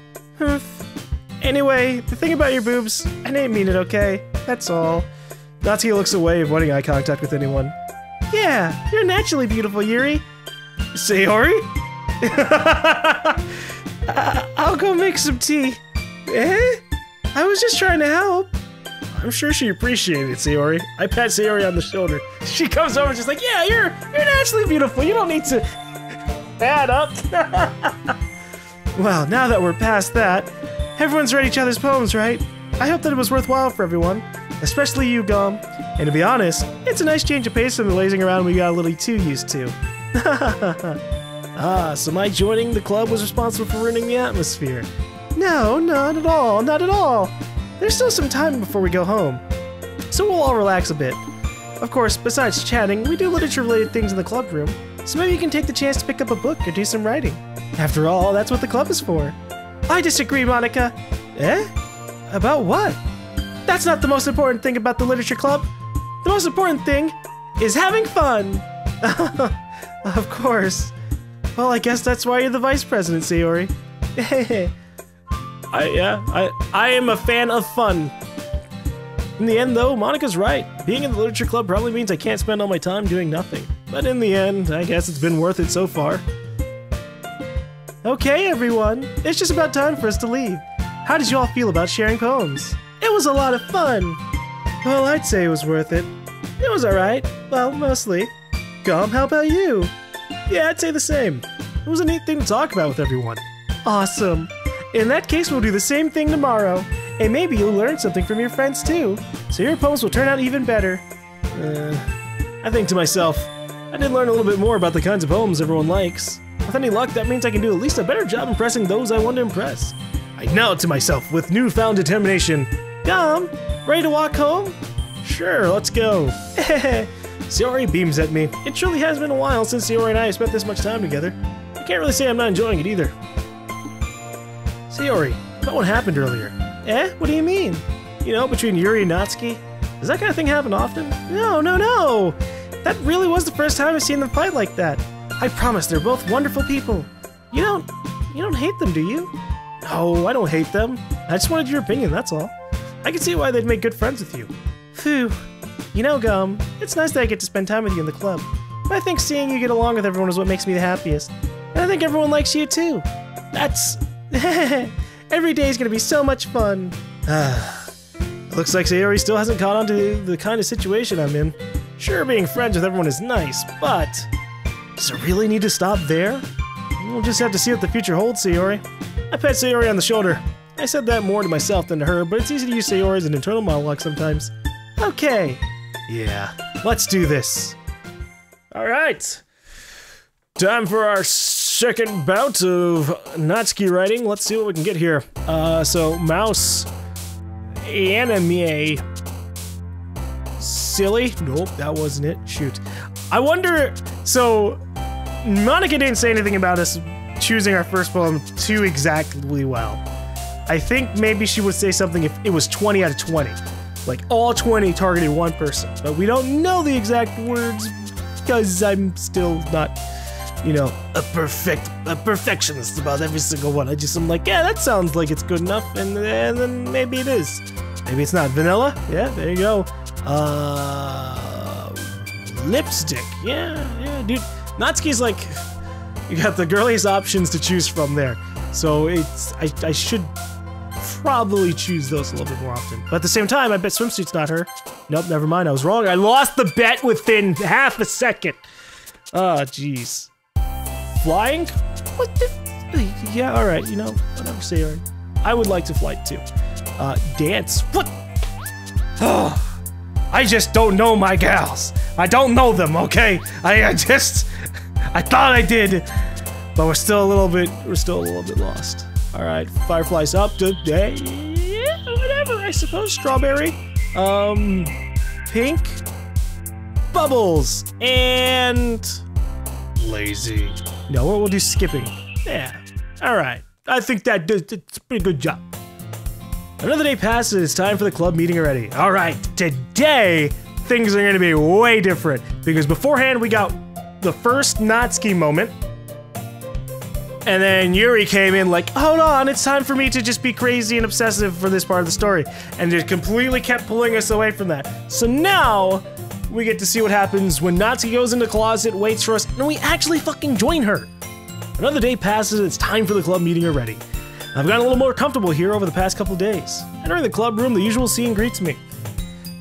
Anyway, the thing about your boobs, I didn't mean it, okay? That's all. Natsuki looks away, avoiding eye contact with anyone. Yeah, you're naturally beautiful, Yuri. Sayori? I'll go make some tea. I was just trying to help. I'm sure she appreciated it, Sayori. I pat Sayori on the shoulder. She comes over just like, yeah, you're naturally beautiful. You don't need to... Add up. Well, now that we're past that, everyone's read each other's poems, right? I hope that it was worthwhile for everyone, especially you, GaLm. And to be honest, it's a nice change of pace from the lazing around we got a little too used to. Ah, so my joining the club was responsible for ruining the atmosphere. No, not at all, not at all. There's still some time before we go home, so we'll all relax a bit. Of course, besides chatting, we do literature-related things in the club room, so maybe you can take the chance to pick up a book or do some writing. After all, that's what the club is for. I disagree, Monica. Eh? About what? That's not the most important thing about the literature club. The most important thing is having fun. Of course. Well, I guess that's why you're the vice president, Sayori. I am a fan of fun. In the end, though, Monica's right. Being in the literature club probably means I can't spend all my time doing nothing. But in the end, I guess it's been worth it so far. Okay, everyone. It's just about time for us to leave. How did you all feel about sharing poems? It was a lot of fun. Well, I'd say it was worth it. It was alright. Well, mostly. GaLm, how about you? Yeah, I'd say the same. It was a neat thing to talk about with everyone. Awesome. In that case, we'll do the same thing tomorrow. And maybe you'll learn something from your friends too. So your poems will turn out even better. I think to myself, I did learn a little bit more about the kinds of poems everyone likes. With any luck, that means I can do at least a better job impressing those I want to impress. I knelt to myself with newfound determination. GaLm, ready to walk home? Sure, let's go. Sayori beams at me. It truly has been a while since Sayori and I have spent this much time together. I can't really say I'm not enjoying it either. Sayori, about what happened earlier. Eh? What do you mean? You know, between Yuri and Natsuki? Does that kind of thing happen often? No. That really was the first time I've seen them fight like that. I promise they're both wonderful people. You don't hate them, do you? No, I don't hate them. I just wanted your opinion, that's all. I can see why they'd make good friends with you. Phew. You know, GaLm, it's nice that I get to spend time with you in the club. But I think seeing you get along with everyone is what makes me the happiest. And I think everyone likes you too. That's... Every day is gonna be so much fun. Looks like Sayori still hasn't caught on to the kind of situation I'm in. Sure, being friends with everyone is nice, but... Does it really need to stop there? We'll just have to see what the future holds, Sayori. I pat Sayori on the shoulder. I said that more to myself than to her, but it's easy to use Sayori as an internal monologue sometimes. Okay. Yeah, let's do this. Alright. Time for our second bout of Natsuki writing. Let's see what we can get here. So, mouse. Anime. Silly? Nope, that wasn't it. Shoot. I wonder... So, Monica didn't say anything about us choosing our first poem too exactly well. I think maybe she would say something if it was 20 out of 20. Like, all 20 targeted one person. But we don't know the exact words because I'm still not, you know, a perfectionist about every single one. I'm like, yeah, that sounds like it's good enough, and then maybe it is. Maybe it's not. Vanilla? Yeah, there you go. Lipstick. Yeah, dude. Natsuki's like, you got the girliest options to choose from there. So it's, I should probably choose those a little bit more often. But at the same time, I bet swimsuit's not her. Nope, never mind, I was wrong. I lost the bet within half a second. Ah, jeez. Flying? What the? Yeah, alright, you know, whatever, Sayori. I would like to fly too. Dance. What? Oh, I just don't know my gals. I don't know them, okay? I thought I did, but we're still a little bit lost. All right, Firefly's up today. Yeah, whatever, I suppose. Strawberry, pink, bubbles, and lazy. No, we'll do skipping. Yeah, all right. I think it's a pretty good job. Another day passes, it's time for the club meeting already. All right, today, things are gonna be way different because beforehand we got the first Natsuki moment, and then Yuri came in like, hold on, it's time for me to just be crazy and obsessive for this part of the story, and just completely kept pulling us away from that. So now, we get to see what happens when Natsuki goes in the closet, waits for us, and we actually fucking join her. Another day passes, it's time for the club meeting already. I've gotten a little more comfortable here over the past couple days. Entering the club room, the usual scene greets me.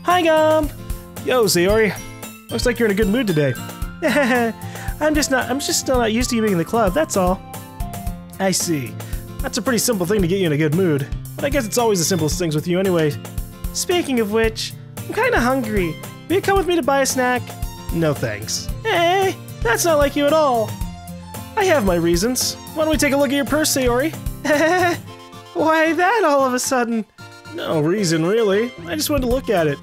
Hi, GaLm! Yo, Sayori. Looks like you're in a good mood today. I'm just still not used to you being in the club, that's all. I see. That's a pretty simple thing to get you in a good mood. But I guess it's always the simplest things with you anyway. Speaking of which, I'm kinda hungry. Will you come with me to buy a snack? No thanks. Hey, that's not like you at all. I have my reasons. Why don't we take a look at your purse, Sayori? Why that all of a sudden? No reason, really. I just wanted to look at it.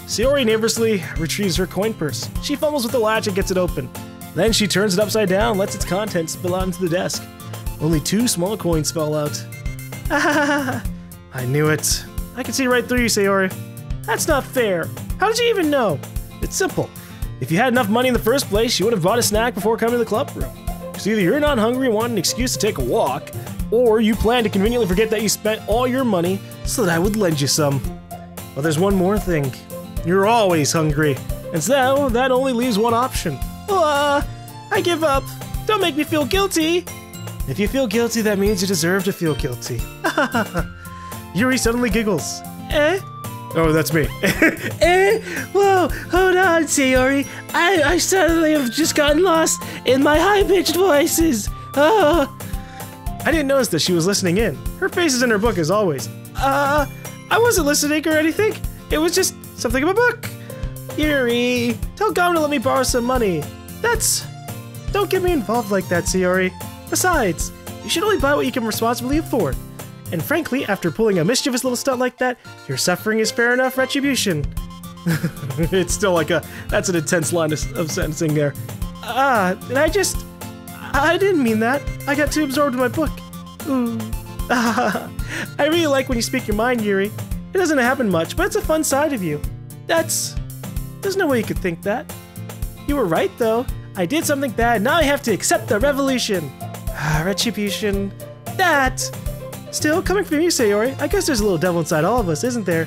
Sayori nervously retrieves her coin purse. She fumbles with the latch and gets it open. Then she turns it upside down and lets its contents spill out into the desk. Only 2 small coins fell out. I knew it. I can see right through you, Sayori. That's not fair. How did you even know? It's simple. If you had enough money in the first place, you would have bought a snack before coming to the club room. So either you're not hungry and want an excuse to take a walk, or you plan to conveniently forget that you spent all your money so that I would lend you some. But there's one more thing. You're always hungry. And so that only leaves one option. I give up. Don't make me feel guilty. If you feel guilty, that means you deserve to feel guilty. Yuri suddenly giggles. Oh, that's me. Whoa, hold on, Sayori. I suddenly have just gotten lost in my high-pitched voices. I didn't notice that she was listening in. Her face is in her book as always. I wasn't listening or anything. It was just something in my book. Yuri, tell GaLm to let me borrow some money. Don't get me involved like that, Sayori. Besides, you should only buy what you can responsibly afford. And frankly, after pulling a mischievous little stunt like that, your suffering is fair enough retribution. It's still like that's an intense line of sentencing there. And I didn't mean that. I got too absorbed in my book. Ooh. I really like when you speak your mind, Yuri. It doesn't happen much, but it's a fun side of you. There's no way you could think that. You were right, though. I did something bad, now I have to accept the revolution. Retribution. Still, coming from you, Sayori, I guess there's a little devil inside all of us, isn't there?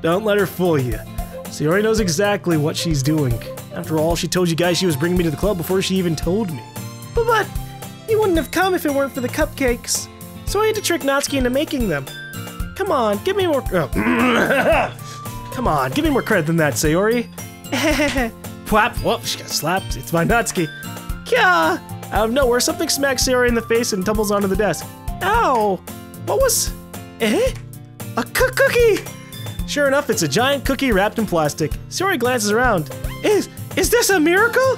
Don't let her fool you. Sayori knows exactly what she's doing. After all, she told you guys she was bringing me to the club before she even told me. But you wouldn't have come if it weren't for the cupcakes. So I had to trick Natsuki into making them. Come on, give me more... Come on, give me more credit than that, Sayori. Whap! Whoop, she got slapped. It's my Natsuki. Kya! Out of nowhere, something smacks Sayori in the face and tumbles onto the desk. Ow! What was... A cookie! Sure enough, it's a giant cookie wrapped in plastic. Sayori glances around. Is this a miracle?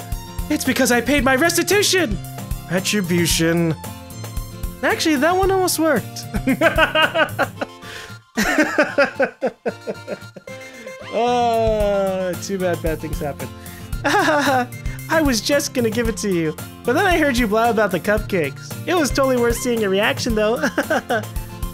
It's because I paid my restitution! Retribution. Actually, that one almost worked. Too bad things happen. I was just gonna give it to you, but then I heard you blab about the cupcakes. It was totally worth seeing your reaction, though.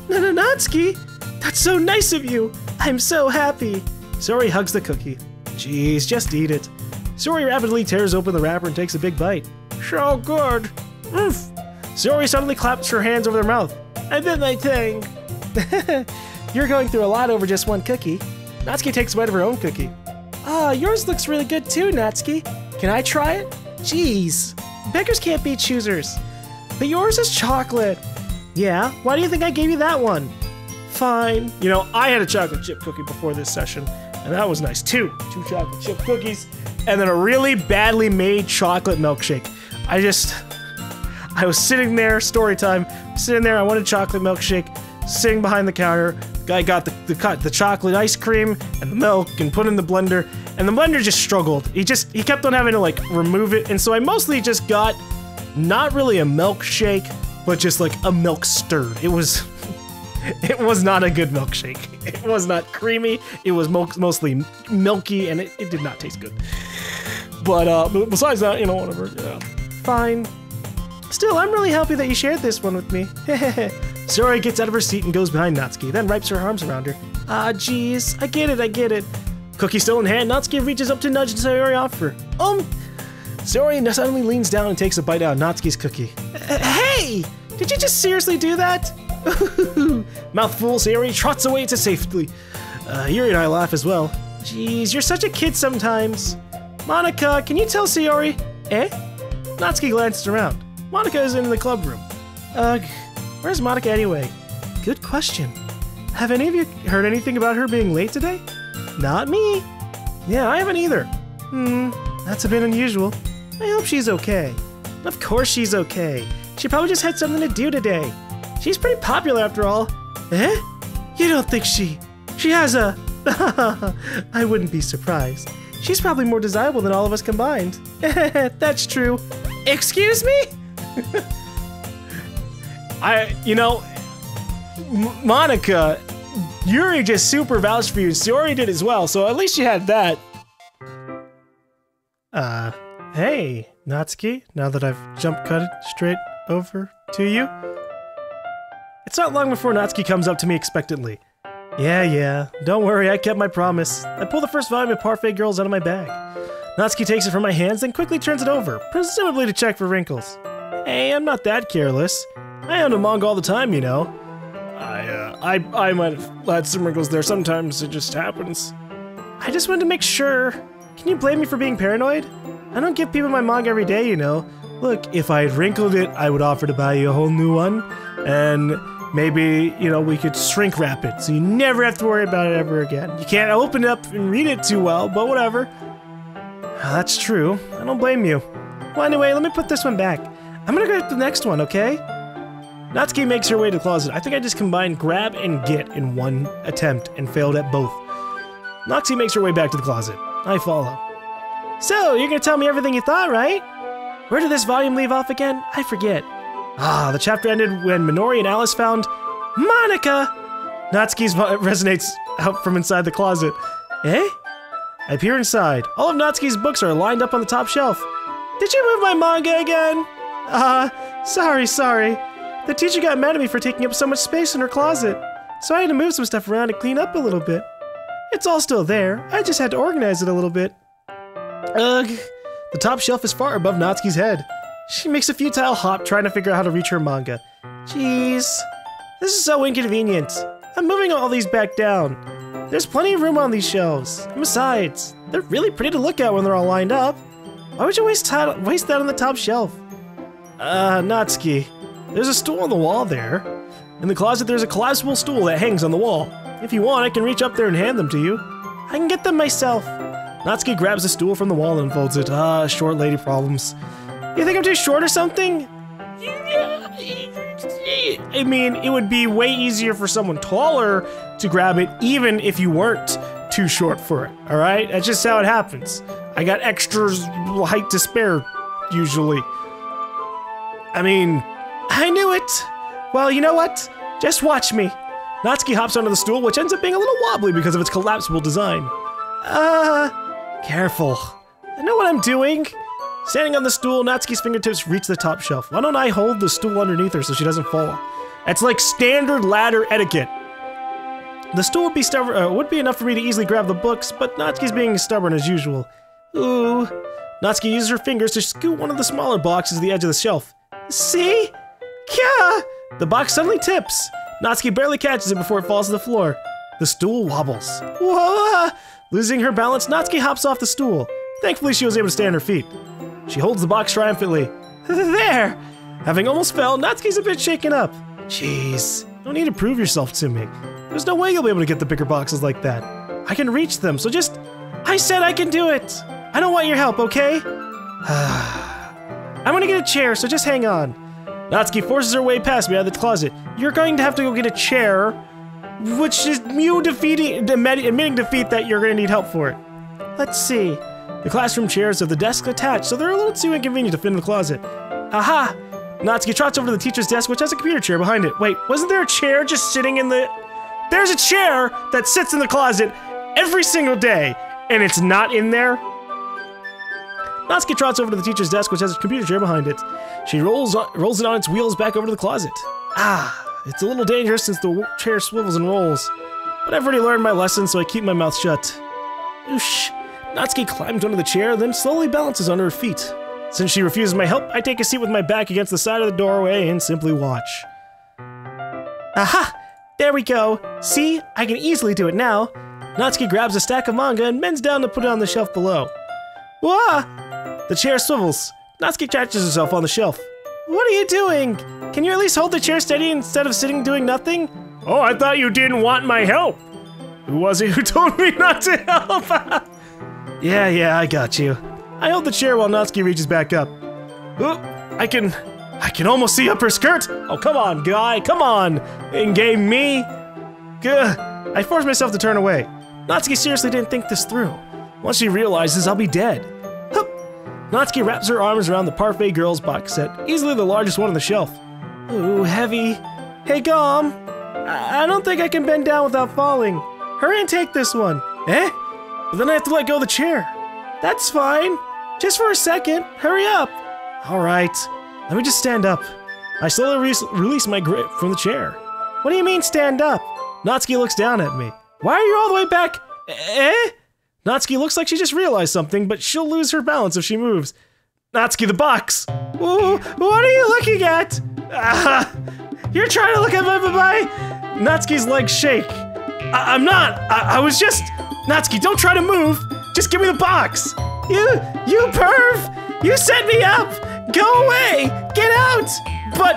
Natsuki, that's so nice of you. I'm so happy. Sayori hugs the cookie. Jeez, just eat it. Sayori rapidly tears open the wrapper and takes a big bite. So good. Oof. Sayori suddenly claps her hands over their mouth. I bit my tongue. You're going through a lot over just one cookie. Natsuki takes a bite of her own cookie. Yours looks really good too, Natsuki. Can I try it? Jeez, beggars can't be choosers. But yours is chocolate. Yeah, why do you think I gave you that one? Fine. You know, I had a chocolate chip cookie before this session, and that was nice too. 2 chocolate chip cookies, and then a really badly made chocolate milkshake. I was sitting there, story time, sitting there, I wanted chocolate milkshake, sitting behind the counter. Guy got the chocolate ice cream and the milk and put it in the blender, and the blender just struggled. He kept on having to like remove it, and so I mostly just got not really a milkshake, but just like a milk stirred. It was not a good milkshake. It was not creamy. It was mostly milky, and it did not taste good. But besides that, you know, whatever. Yeah. Fine. Still, I'm really happy that you shared this one with me. Sayori gets out of her seat and goes behind Natsuki, then wraps her arms around her. Jeez, I get it. Cookie still in hand, Natsuki reaches up to nudge Sayori off her. Sayori suddenly leans down and takes a bite out of Natsuki's cookie. Hey! Did you just seriously do that? Mouthful, Sayori trots away to safety. Yuri and I laugh as well. Jeez, you're such a kid sometimes. Monica, can you tell Sayori? Natsuki glances around. Monica is in the club room. Where's Monica anyway? Good question. Have any of you heard anything about her being late today? Not me. Yeah, I haven't either. That's a bit unusual. I hope she's okay. Of course she's okay. She probably just had something to do today. She's pretty popular after all. Eh? You don't think she has a... I wouldn't be surprised. She's probably more desirable than all of us combined. That's true. Excuse me? Monica, Yuri just super vouched for you. Sayori did as well, so at least you had that. Hey, Natsuki, now that I've jump cut straight over to you. It's not long before Natsuki comes up to me expectantly. Yeah, don't worry, I kept my promise. I pull the first volume of Parfait Girls out of my bag. Natsuki takes it from my hands, then quickly turns it over, presumably to check for wrinkles. Hey, I'm not that careless. I own a manga all the time, you know. I might have had some wrinkles there. Sometimes it just happens. I just wanted to make sure. Can you blame me for being paranoid? I don't give people my manga every day, you know. Look, if I had wrinkled it, I would offer to buy you a whole new one. And maybe, you know, we could shrink wrap it so you never have to worry about it ever again. You can't open it up and read it too well, but whatever. That's true. I don't blame you. Well, anyway, let me put this one back. I'm gonna get the next one, okay? Natsuki makes her way to the closet. I think I just combined grab and get in one attempt and failed at both. Natsuki makes her way back to the closet. I follow. So, you're gonna tell me everything you thought, right? Where did this volume leave off again? I forget. The chapter ended when Minori and Alice found Monica! Natsuki's resonates out from inside the closet. Eh? I peer inside. All of Natsuki's books are lined up on the top shelf. Did you move my manga again? Sorry. The teacher got mad at me for taking up so much space in her closet, so I had to move some stuff around and clean up a little bit. It's all still there, I just had to organize it a little bit. Ugh. The top shelf is far above Natsuki's head. She makes a futile hop trying to figure out how to reach her manga. Jeez. This is so inconvenient. I'm moving all these back down. There's plenty of room on these shelves. And besides, they're really pretty to look at when they're all lined up. Why would you waste that on the top shelf? Natsuki. There's a stool on the wall there. In the closet, there's a collapsible stool that hangs on the wall. If you want, I can reach up there and hand them to you. I can get them myself. Natsuki grabs a stool from the wall and folds it. Short lady problems. You think I'm too short or something? I mean, it would be way easier for someone taller to grab it, even if you weren't too short for it, alright? That's just how it happens. I got extra height to spare, usually. I mean, I knew it! Well, you know what? Just watch me. Natsuki hops onto the stool, which ends up being a little wobbly because of its collapsible design. Careful. I know what I'm doing. Standing on the stool, Natsuki's fingertips reach the top shelf. Why don't I hold the stool underneath her so she doesn't fall? That's like standard ladder etiquette. The stool would be would be enough for me to easily grab the books, but Natsuki's being stubborn as usual. Ooh. Natsuki uses her fingers to scoot one of the smaller boxes to the edge of the shelf. See? Kya! The box suddenly tips. Natsuki barely catches it before it falls to the floor. The stool wobbles. Whoa! Losing her balance, Natsuki hops off the stool. Thankfully, she was able to stay on her feet. She holds the box triumphantly. There! Having almost fell, Natsuki's a bit shaken up. Jeez, don't need to prove yourself to me. There's no way you'll be able to get the bigger boxes like that. I can reach them, so just... I said I can do it! I don't want your help, okay? I'm gonna get a chair, so just hang on. Natsuki forces her way past me out of the closet. You're going to have to go get a chair, which is you admitting defeat that you're gonna need help for it. Let's see. The classroom chairs have the desk attached, so they're a little too inconvenient to fit in the closet. Aha! Natsuki trots over to the teacher's desk, which has a computer chair behind it. Wait, wasn't there a chair just sitting in the... There's a chair that sits in the closet every single day, and it's not in there? Natsuki trots over to the teacher's desk, which has a computer chair behind it. She rolls it on its wheels back over to the closet. It's a little dangerous since the chair swivels and rolls. But I've already learned my lesson, so I keep my mouth shut. Oosh. Natsuki climbs onto the chair, then slowly balances on her feet. Since she refuses my help, I take a seat with my back against the side of the doorway and simply watch. Aha! There we go! See? I can easily do it now. Natsuki grabs a stack of manga and bends down to put it on the shelf below. Wah! The chair swivels. Natsuki catches herself on the shelf. What are you doing? Can you at least hold the chair steady instead of sitting doing nothing? Oh, I thought you didn't want my help. Who was it who told me not to help? Yeah, I got you. I hold the chair while Natsuki reaches back up. Ooh, I can almost see up her skirt. Oh, come on, guy, come on. In-game me. Gah. I force myself to turn away. Natsuki seriously didn't think this through. Once she realizes I'll be dead. Hup. Natsuki wraps her arms around the Parfait Girls box set, easily the largest one on the shelf. Ooh, heavy. Hey, GaLm. I don't think I can bend down without falling. Hurry and take this one. Eh? But then I have to let go of the chair. That's fine. Just for a second. Hurry up. All right. Let me just stand up. I slowly release my grip from the chair. What do you mean, stand up? Natsuki looks down at me. Why are you all the way back? Eh? Natsuki looks like she just realized something, but she'll lose her balance if she moves. Natsuki, the box! Ooh, what are you looking at? You're trying to look at my... Natsuki's legs shake. I'm not. I was just... Natsuki, don't try to move. Just give me the box. You perv! You set me up! Go away! Get out! But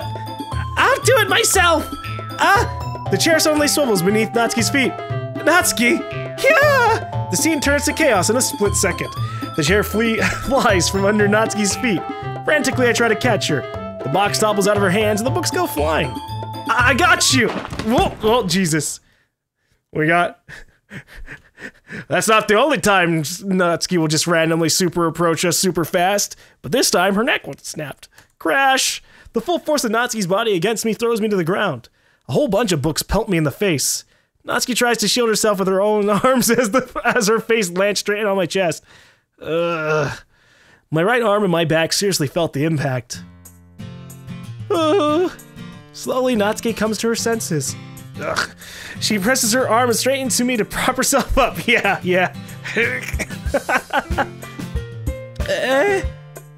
I'll do it myself! The chair suddenly swivels beneath Natsuki's feet. Natsuki! Yeah! The scene turns to chaos in a split second. The chair flies from under Natsuki's feet. Frantically, I try to catch her. The box topples out of her hands and the books go flying. I got you! Whoa, oh, Jesus. We got... That's not the only time Natsuki will just randomly super approach us super fast, but this time her neck was snapped. Crash! The full force of Natsuki's body against me throws me to the ground. A whole bunch of books pelt me in the face. Natsuki tries to shield herself with her own arms as her face lands straight on my chest. My right arm and my back seriously felt the impact. Slowly, Natsuki comes to her senses. Ugh. She presses her arm and straightens to me to prop herself up. Yeah.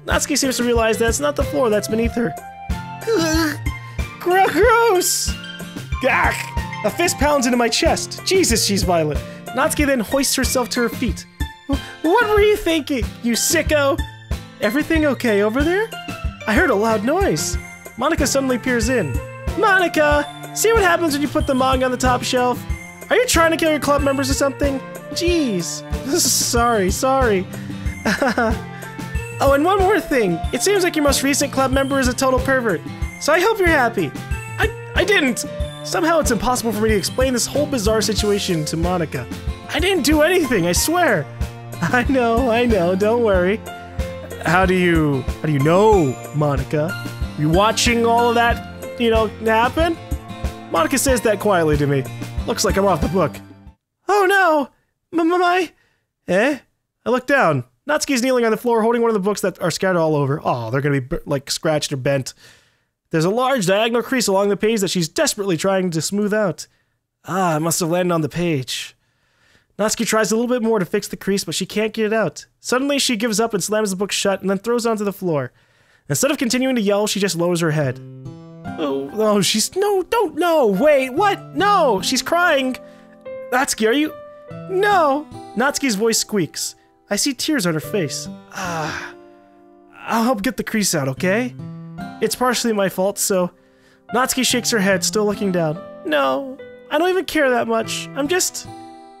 Natsuki seems to realize that it's not the floor that's beneath her. Gross! Gah! A fist pounds into my chest. Jesus, she's violent. Natsuki then hoists herself to her feet. What were you thinking, you sicko? Everything okay over there? I heard a loud noise. Monica suddenly peers in. Monica! See what happens when you put the manga on the top shelf? Are you trying to kill your club members or something? Jeez. Sorry. Oh, and one more thing. It seems like your most recent club member is a total pervert. So I hope you're happy. I didn't. Somehow it's impossible for me to explain this whole bizarre situation to Monica. I didn't do anything, I swear. I know, don't worry. How do you know, Monica? You watching all of that, happen? Monica says that quietly to me. Looks like I'm off the book. Oh no! Eh? I look down. Natsuki's kneeling on the floor holding one of the books that are scattered all over. Oh, they're gonna be like scratched or bent. There's a large diagonal crease along the page that she's desperately trying to smooth out. It must have landed on the page. Natsuki tries a little bit more to fix the crease, but she can't get it out. Suddenly, she gives up and slams the book shut and then throws it onto the floor. Instead of continuing to yell, she just lowers her head. Wait, what? No, she's crying. Natsuki, are you? No. Natsuki's voice squeaks. I see tears on her face. I'll help get the crease out, okay? It's partially my fault, so... Natsuki shakes her head, still looking down. No, I don't even care that much. I'm just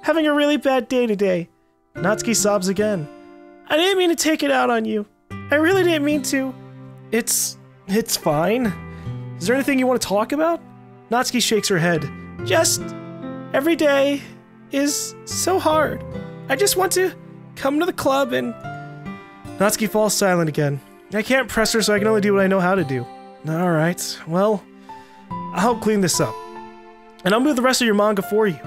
having a really bad day today. Natsuki sobs again. I didn't mean to take it out on you. I really didn't mean to. It's fine. Is there anything you want to talk about? Natsuki shakes her head. Just... every day is so hard. I just want to come to the club and... Natsuki falls silent again. I can't press her, so I can only do what I know how to do. Alright, well... I'll help clean this up. And I'll move the rest of your manga for you.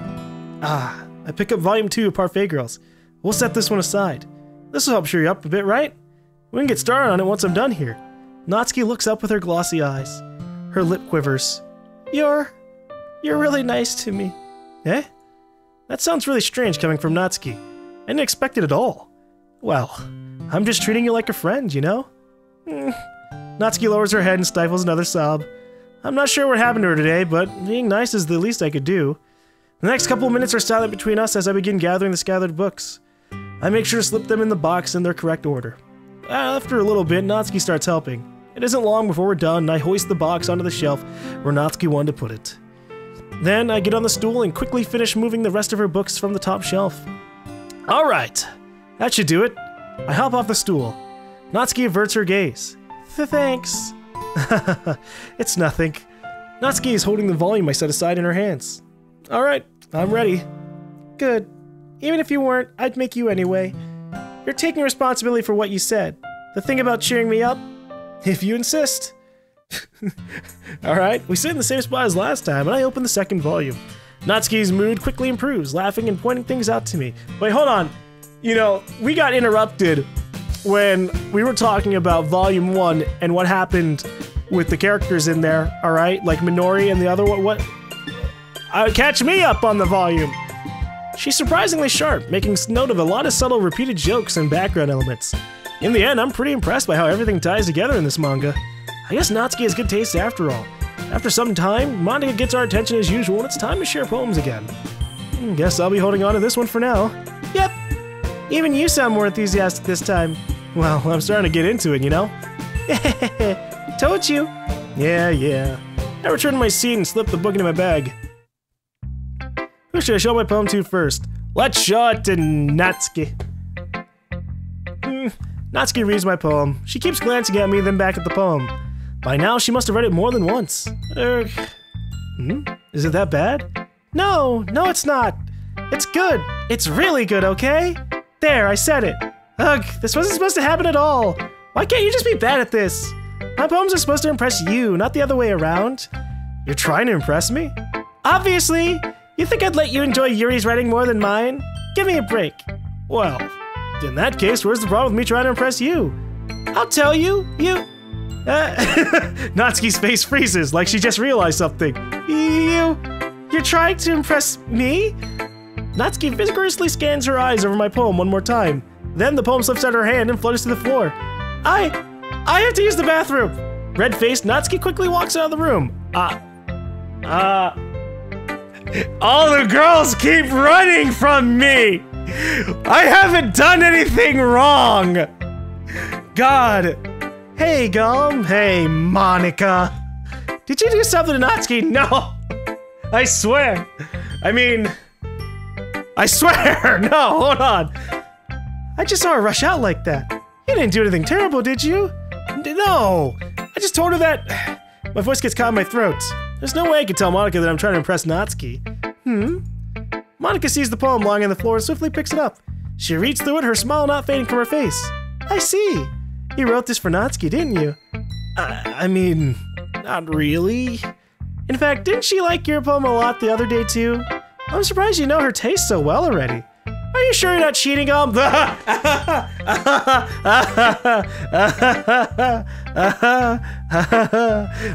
I pick up volume 2 of Parfait Girls. We'll set this one aside. This will help cheer you up a bit, right? We can get started on it once I'm done here. Natsuki looks up with her glossy eyes. Her lip quivers. You're really nice to me. Eh? That sounds really strange coming from Natsuki. I didn't expect it at all. Well, I'm just treating you like a friend, you know? Natsuki lowers her head and stifles another sob. I'm not sure what happened to her today, but being nice is the least I could do. The next couple of minutes are silent between us as I begin gathering the scattered books. I make sure to slip them in the box in their correct order. After a little bit, Natsuki starts helping. It isn't long before we're done, and I hoist the box onto the shelf where Natsuki wanted to put it. Then I get on the stool and quickly finish moving the rest of her books from the top shelf. Alright, that should do it. I hop off the stool. Natsuki averts her gaze. Thanks. It's nothing. Natsuki is holding the volume I set aside in her hands. Alright, I'm ready. Good. Even if you weren't, I'd make you anyway. You're taking responsibility for what you said. The thing about cheering me up? If you insist. Alright, we sit in the same spot as last time, and I open the second volume. Natsuki's mood quickly improves, laughing and pointing things out to me. Wait, hold on. You know, we got interrupted when we were talking about Volume 1 and what happened with the characters in there, alright? Like Minori and the other one, what? Catch me up on the volume! She's surprisingly sharp, making note of a lot of subtle repeated jokes and background elements. In the end, I'm pretty impressed by how everything ties together in this manga. I guess Natsuki has good taste after all. After some time, manga gets our attention as usual and it's time to share poems again. Guess I'll be holding on to this one for now. Yep! Even you sound more enthusiastic this time. Well, I'm starting to get into it, you know? Told you! Yeah. I returned to my seat and slipped the book into my bag. Who should I show my poem to first? Let's show it to Natsuki. Natsuki reads my poem. She keeps glancing at me, then back at the poem. By now, she must have read it more than once. Is it that bad? No, it's not. It's good. It's really good, okay? There, I said it. Ugh, this wasn't supposed to happen at all. Why can't you just be bad at this? My poems are supposed to impress you, not the other way around. You're trying to impress me? Obviously! You think I'd let you enjoy Yuri's writing more than mine? Give me a break. Well, in that case, where's the problem with me trying to impress you? I'll tell you, Natsuki's face freezes, like she just realized something. You're trying to impress me? Natsuki vigorously scans her eyes over my poem one more time. Then the poem slips out of her hand and flutters to the floor. I have to use the bathroom! Red-faced, Natsuki quickly walks out of the room. All the girls keep running from me! I haven't done anything wrong! God. Hey, GaLm. Hey, Monica. Did you do something to Natsuki? No! I swear. I swear! No, hold on. I just saw her rush out like that. You didn't do anything terrible, did you? No! I just told her that... My voice gets caught in my throat. There's no way I can tell Monica that I'm trying to impress Natsuki. Monica sees the poem lying on the floor and swiftly picks it up. She reads through it, her smile not fading from her face. I see. You wrote this for Natsuki, didn't you? Not really. In fact, didn't she like your poem a lot the other day too? I'm surprised you know her taste so well already. Are you sure you're not cheating, GaLm?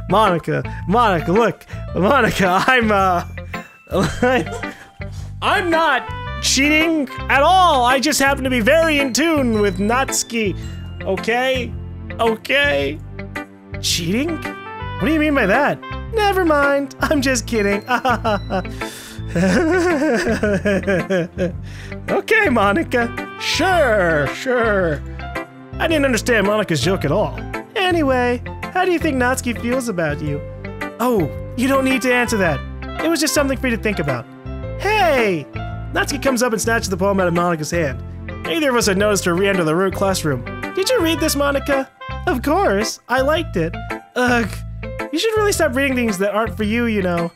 Monica, look. Monica, I'm not cheating at all. I just happen to be very in tune with Natsuki. Okay? Okay? Cheating? What do you mean by that? Never mind. I'm just kidding. Okay, Monica. Sure. I didn't understand Monica's joke at all. Anyway, how do you think Natsuki feels about you? Oh, you don't need to answer that. It was just something for you to think about. Hey! Natsuki comes up and snatches the poem out of Monica's hand. Neither of us had noticed her re-enter the classroom. Did you read this, Monica? Of course. I liked it. Ugh. You should really stop reading things that aren't for you, you know.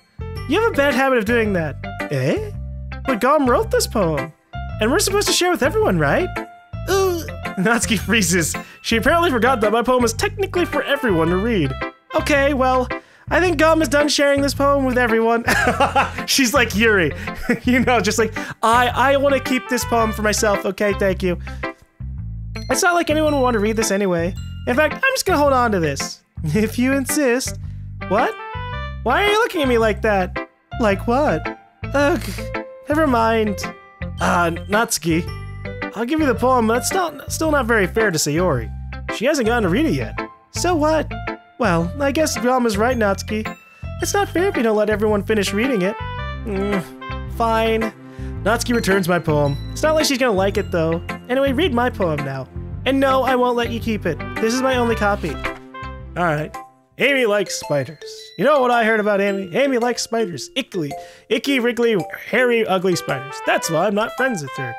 You have a bad habit of doing that. Eh? But GaLm wrote this poem. And we're supposed to share with everyone, right? Natsuki freezes. She apparently forgot that my poem is technically for everyone to read. Okay, well, I think GaLm is done sharing this poem with everyone. She's like Yuri. You know, just like, I want to keep this poem for myself. Okay, thank you. It's not like anyone would want to read this anyway. In fact, I'm just gonna hold on to this. If you insist. What? Why are you looking at me like that? Like what? Ugh, never mind. Natsuki. I'll give you the poem, but it's still not very fair to Sayori. She hasn't gotten to read it yet. So what? Well, I guess GaLm is right, Natsuki. It's not fair if you don't let everyone finish reading it. Fine. Natsuki returns my poem. It's not like she's gonna like it, though. Anyway, read my poem now. And no, I won't let you keep it. This is my only copy. Alright. Amy likes spiders. You know what I heard about Amy? Amy likes spiders. Icky, wriggly, hairy, ugly spiders. That's why I'm not friends with her.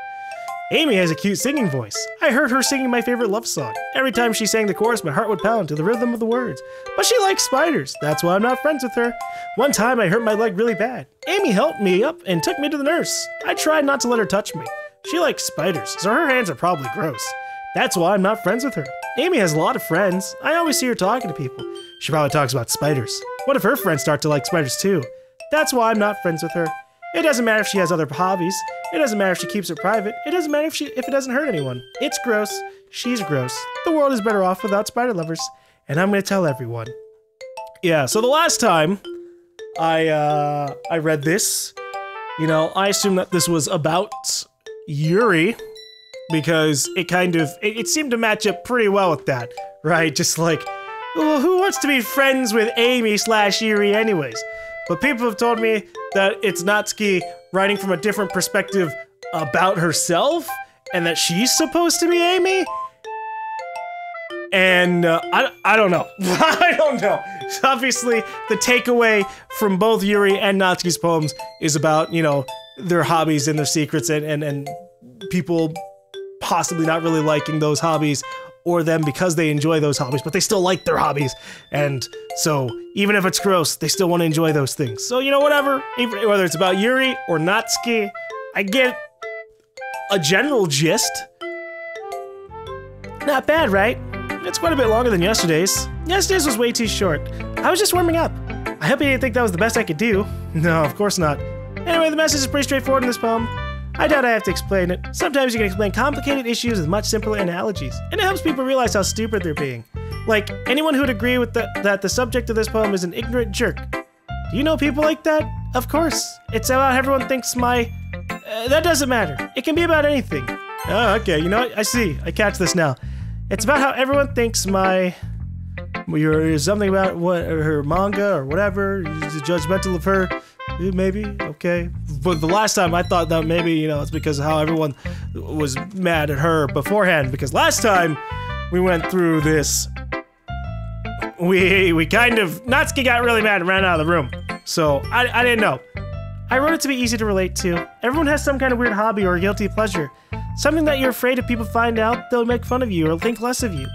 Amy has a cute singing voice. I heard her singing my favorite love song. Every time she sang the chorus, my heart would pound to the rhythm of the words. But she likes spiders. That's why I'm not friends with her. One time I hurt my leg really bad. Amy helped me up and took me to the nurse. I tried not to let her touch me. She likes spiders, so her hands are probably gross. That's why I'm not friends with her. Amy has a lot of friends. I always see her talking to people. She probably talks about spiders. What if her friends start to like spiders too? That's why I'm not friends with her. It doesn't matter if she has other hobbies. It doesn't matter if she keeps it private. It doesn't matter if it doesn't hurt anyone. It's gross. She's gross. The world is better off without spider lovers. And I'm gonna tell everyone. Yeah, so the last time I read this, you know, I assumed that this was about Yuri, because it seemed to match up pretty well with that, right? Just like, well, who wants to be friends with Amy/Yuri anyways? But people have told me that it's Natsuki writing from a different perspective about herself, and that she's supposed to be Amy? And I don't know. I don't know. Obviously, the takeaway from both Yuri and Natsuki's poems is about, you know, their hobbies and their secrets, and people possibly not really liking those hobbies, or them because they enjoy those hobbies, but they still like their hobbies. And so, even if it's gross, they still want to enjoy those things. So, you know, whatever, whether it's about Yuri or Natsuki, I get a general gist. Not bad, right? It's quite a bit longer than yesterday's. Yesterday's was way too short. I was just warming up. I hope you didn't think that was the best I could do. No, of course not. Anyway, the message is pretty straightforward in this poem. I doubt I have to explain it. Sometimes you can explain complicated issues with much simpler analogies, and it helps people realize how stupid they're being. Like, anyone who would agree with that the subject of this poem is an ignorant jerk. Do you know people like that? Of course. It's about how everyone thinks my... that doesn't matter. It can be about anything. Oh, okay, you know what? I see. I catch this now. It's about how everyone thinks you're something about what her manga or whatever. You're judgmental of her. Maybe, okay. But the last time I thought that maybe, you know, it's because of how everyone was mad at her beforehand. Because last time we went through this, we kind of... Natsuki got really mad and ran out of the room. So, I didn't know. I wrote it to be easy to relate to. Everyone has some kind of weird hobby or guilty pleasure. Something that you're afraid if people find out, they'll make fun of you or think less of you.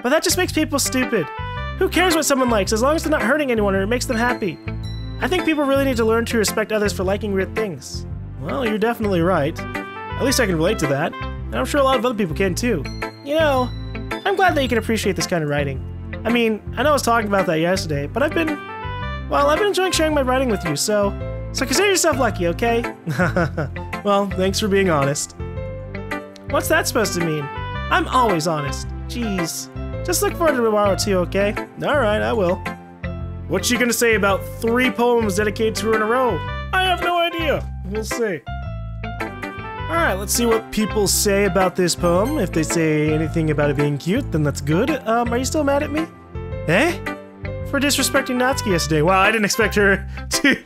But that just makes people stupid. Who cares what someone likes, as long as they're not hurting anyone or it makes them happy? I think people really need to learn to respect others for liking weird things. Well, you're definitely right. At least I can relate to that. And I'm sure a lot of other people can too. You know, I'm glad that you can appreciate this kind of writing. I mean, I know I was talking about that yesterday, but I've been enjoying sharing my writing with you, so consider yourself lucky, okay? Well, thanks for being honest. What's that supposed to mean? I'm always honest. Jeez. Just look forward to tomorrow too, okay? Alright, I will. What's she gonna say about 3 poems dedicated to her in a row? I have no idea. We'll see. Alright, let's see what people say about this poem. If they say anything about it being cute, then that's good. Are you still mad at me? Eh? For disrespecting Natsuki yesterday. Wow, I didn't expect her to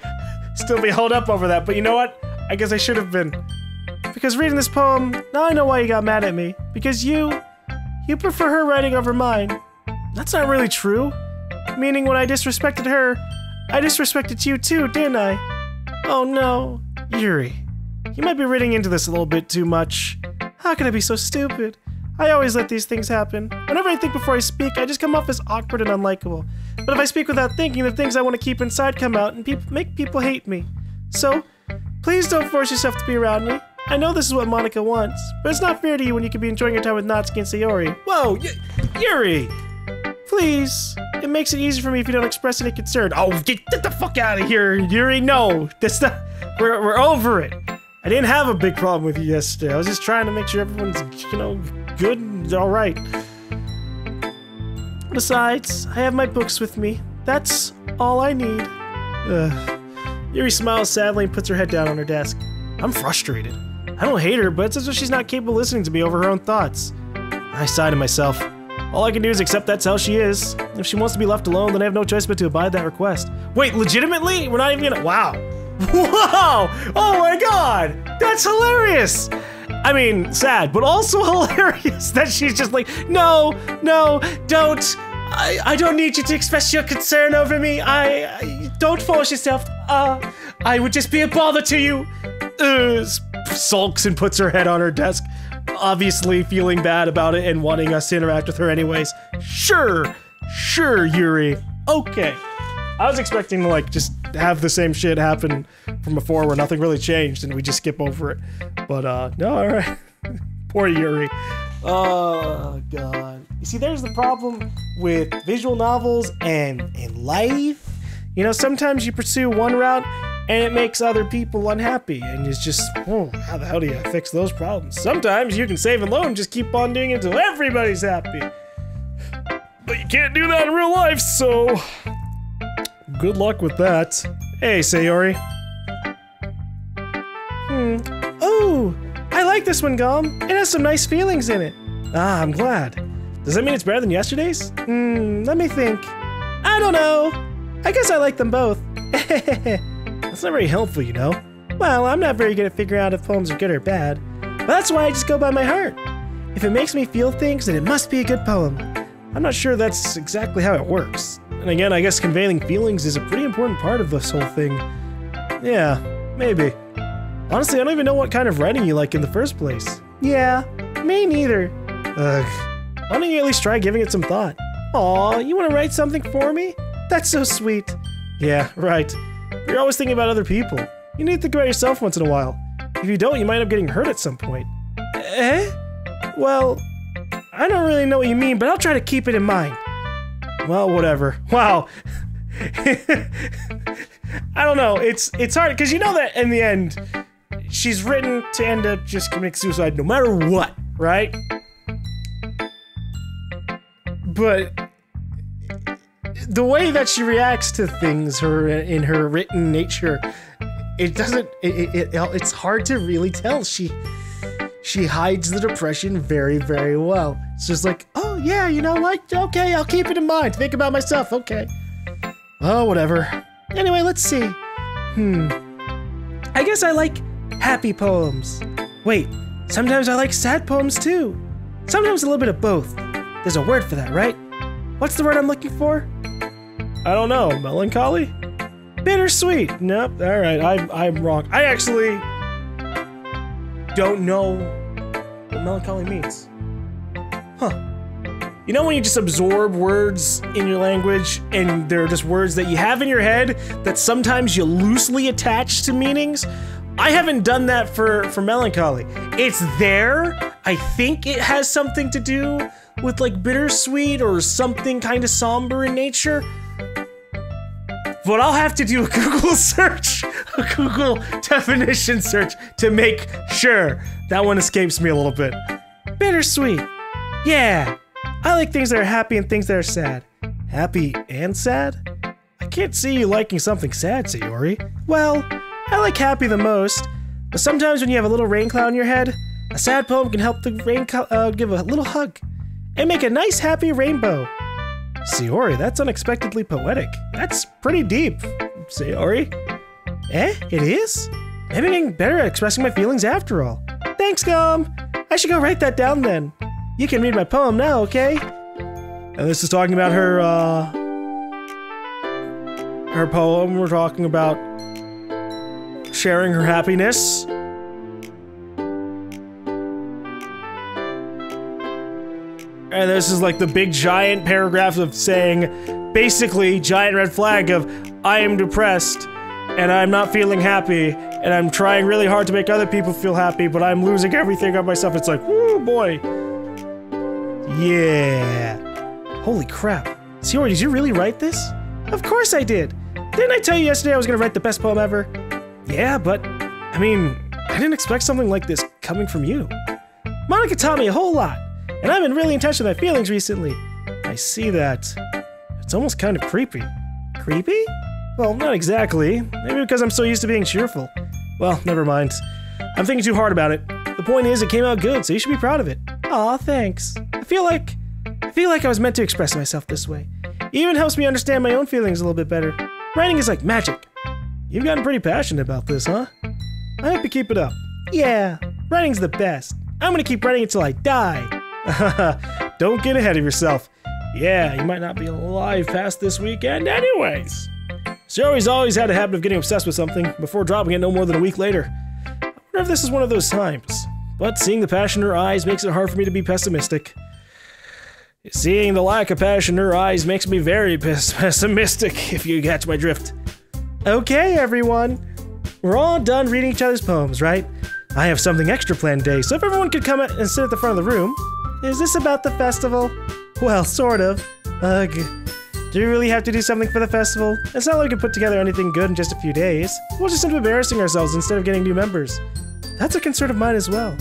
still be held up over that, but you know what? I guess I should have been. Because reading this poem, now I know why you got mad at me. Because you prefer her writing over mine. That's not really true. Meaning when I disrespected her, I disrespected you too, didn't I? Oh no. Yuri, you might be reading into this a little bit too much. How can I be so stupid? I always let these things happen. Whenever I think before I speak, I just come off as awkward and unlikable. But if I speak without thinking, the things I want to keep inside come out and make people hate me. So, please don't force yourself to be around me. I know this is what Monica wants, but it's not fair to you when you could be enjoying your time with Natsuki and Sayori. Whoa, Yuri! Please, it makes it easier for me if you don't express any concern. Oh, get the fuck out of here, Yuri, no! That's not, we're over it. I didn't have a big problem with you yesterday. I was just trying to make sure everyone's, you know, good and alright. Besides, I have my books with me. That's all I need. Yuri smiles sadly and puts her head down on her desk. I'm frustrated. I don't hate her, but it's as if she's not capable of listening to me over her own thoughts. I sigh to myself. All I can do is accept that's how she is. If she wants to be left alone, then I have no choice but to abide that request. Wait, legitimately? We're not even gonna... Wow. Wow! Oh my god! That's hilarious! I mean, sad, but also hilarious that she's just like, no, don't. I don't need you to express your concern over me. I don't force yourself. I would just be a bother to you. Sulks and puts her head on her desk. obviously feeling bad about it and wanting us to interact with her anyways. Sure, Yuri. Okay. I was expecting to like just have the same shit happen from before where nothing really changed and we just skip over it. But no, alright. Poor Yuri. Oh god. You see, there's the problem with visual novels and in life. You know, sometimes you pursue one route and it makes other people unhappy, and it's just, oh, how the hell do you fix those problems? Sometimes you can save and loan, just keep on doing it until everybody's happy. But you can't do that in real life, so good luck with that. Hey, Sayori. Oh, I like this one, GaLm. It has some nice feelings in it. Ah, I'm glad. Does that mean it's better than yesterday's? Let me think. I don't know. I guess I like them both. That's not very helpful, you know. Well, I'm not very good at figuring out if poems are good or bad. But that's why I just go by my heart. If it makes me feel things, then it must be a good poem. I'm not sure that's exactly how it works. And again, I guess conveying feelings is a pretty important part of this whole thing. Yeah, maybe. Honestly, I don't even know what kind of writing you like in the first place. Yeah, me neither. Ugh. Why don't you at least try giving it some thought? Aw, you want to write something for me? That's so sweet. Yeah, right. You're always thinking about other people. You need to think about yourself once in a while. If you don't, you might end up getting hurt at some point. Eh? Well, I don't really know what you mean, but I'll try to keep it in mind. Well, whatever. Wow. I don't know. It's hard, because you know that in the end, she's written to end up just committing suicide no matter what, right? But the way that she reacts to things, in her written nature, it's hard to really tell. She hides the depression very, very well. It's just like, oh yeah, you know what? Okay, I'll keep it in mind. Think about myself, okay. Oh, whatever. Anyway, let's see. I guess I like happy poems. Wait, sometimes I like sad poems too. Sometimes a little bit of both. There's a word for that, right? What's the word I'm looking for? I don't know. Melancholy? Bittersweet. Nope. All right. I'm wrong. I actually don't know what melancholy means. Huh. You know when you just absorb words in your language and they're just words that you have in your head that sometimes you loosely attach to meanings? I haven't done that for melancholy. It's there. I think it has something to do with like bittersweet or something kind of somber in nature. But I'll have to do a Google search, a Google definition search to make sure. That one escapes me a little bit. Bittersweet. Yeah. I like things that are happy and things that are sad. Happy and sad? I can't see you liking something sad, Sayori. Well, I like happy the most, but sometimes when you have a little rain cloud in your head, a sad poem can help the rain give a little hug and make a nice happy rainbow. Sayori, that's unexpectedly poetic. That's pretty deep, Sayori. Eh? It is? Maybe I'm getting better at expressing my feelings after all. Thanks, GaLm. I should go write that down then. You can read my poem now, okay? And this is talking about her poem. We're talking about sharing her happiness. And this is like the big giant paragraph of saying, basically, giant red flag of, I am depressed, and I'm not feeling happy, and I'm trying really hard to make other people feel happy, but I'm losing everything on myself. It's like, whoo, boy. Yeah. Holy crap. Sayori, did you really write this? Of course I did. Didn't I tell you yesterday I was gonna write the best poem ever? Yeah, but, I mean, I didn't expect something like this coming from you. Monica taught me a whole lot, and I've been really in touch with my feelings recently. I see that. It's almost kind of creepy. Creepy? Well, not exactly. Maybe because I'm so used to being cheerful. Well, never mind. I'm thinking too hard about it. The point is, it came out good, so you should be proud of it. Aw, thanks. I feel like I was meant to express myself this way. It even helps me understand my own feelings a little bit better. Writing is like magic. You've gotten pretty passionate about this, huh? I hope you keep it up. Yeah, writing's the best. I'm gonna keep writing until I die. Don't get ahead of yourself. Yeah, you might not be alive past this weekend anyways. Sayori's always had a habit of getting obsessed with something before dropping it no more than a week later. I wonder if this is one of those times. But seeing the passion in her eyes makes it hard for me to be pessimistic. Seeing the lack of passion in her eyes makes me very pessimistic, if you catch my drift. Okay, everyone. We're all done reading each other's poems, right? I have something extra planned today, so if everyone could come and sit at the front of the room. Is this about the festival? Well, sort of. Ugh. Do we really have to do something for the festival? It's not like we can put together anything good in just a few days. We'll just end up embarrassing ourselves instead of getting new members. That's a concern of mine as well.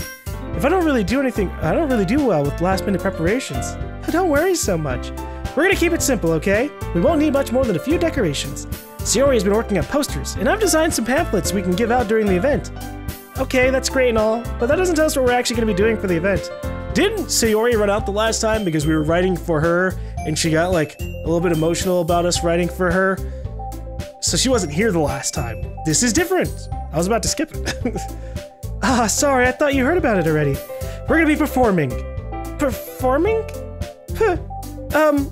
If I don't really do anything, I don't really do well with last-minute preparations. But don't worry so much. We're gonna keep it simple, okay? We won't need much more than a few decorations. Sayori has been working on posters, and I've designed some pamphlets we can give out during the event. Okay, that's great and all, but that doesn't tell us what we're actually gonna be doing for the event. Didn't Sayori run out the last time because we were writing for her, and she got like a little bit emotional about us writing for her? So she wasn't here the last time. This is different. I was about to skip it. Ah, sorry, I thought you heard about it already. We're gonna be performing. Performing?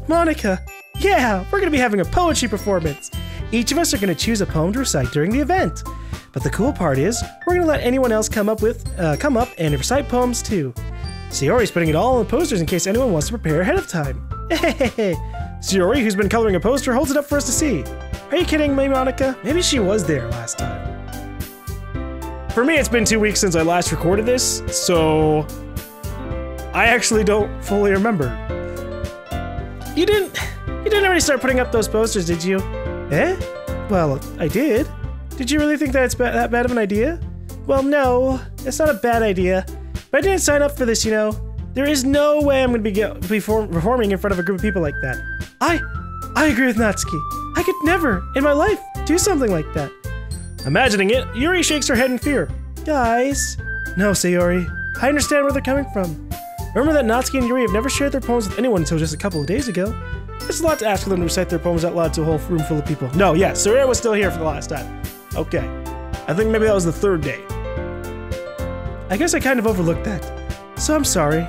Monica. Yeah, we're gonna be having a poetry performance. Each of us are gonna choose a poem to recite during the event. But the cool part is, we're gonna let anyone else come up and recite poems too. Sayori's putting it all on the posters in case anyone wants to prepare ahead of time. Sayori, who's been coloring a poster, holds it up for us to see. Are you kidding me, Monica? Maybe she was there last time. For me, it's been 2 weeks since I last recorded this, so I actually don't fully remember. You didn't already start putting up those posters, did you? Eh? Well, I did. Did you really think that it's that bad of an idea? Well, no, it's not a bad idea. But I didn't sign up for this, you know. There is no way I'm going to be performing in front of a group of people like that. I agree with Natsuki. I could never, in my life, do something like that. Imagining it, Yuri shakes her head in fear. Guys. No, Sayori. I understand where they're coming from. Remember that Natsuki and Yuri have never shared their poems with anyone until just a couple of days ago. It's a lot to ask for them to recite their poems out loud to a whole room full of people. No, yeah, Sayori was still here for the last time. Okay. I think maybe that was the third day. I guess I kind of overlooked that. So I'm sorry.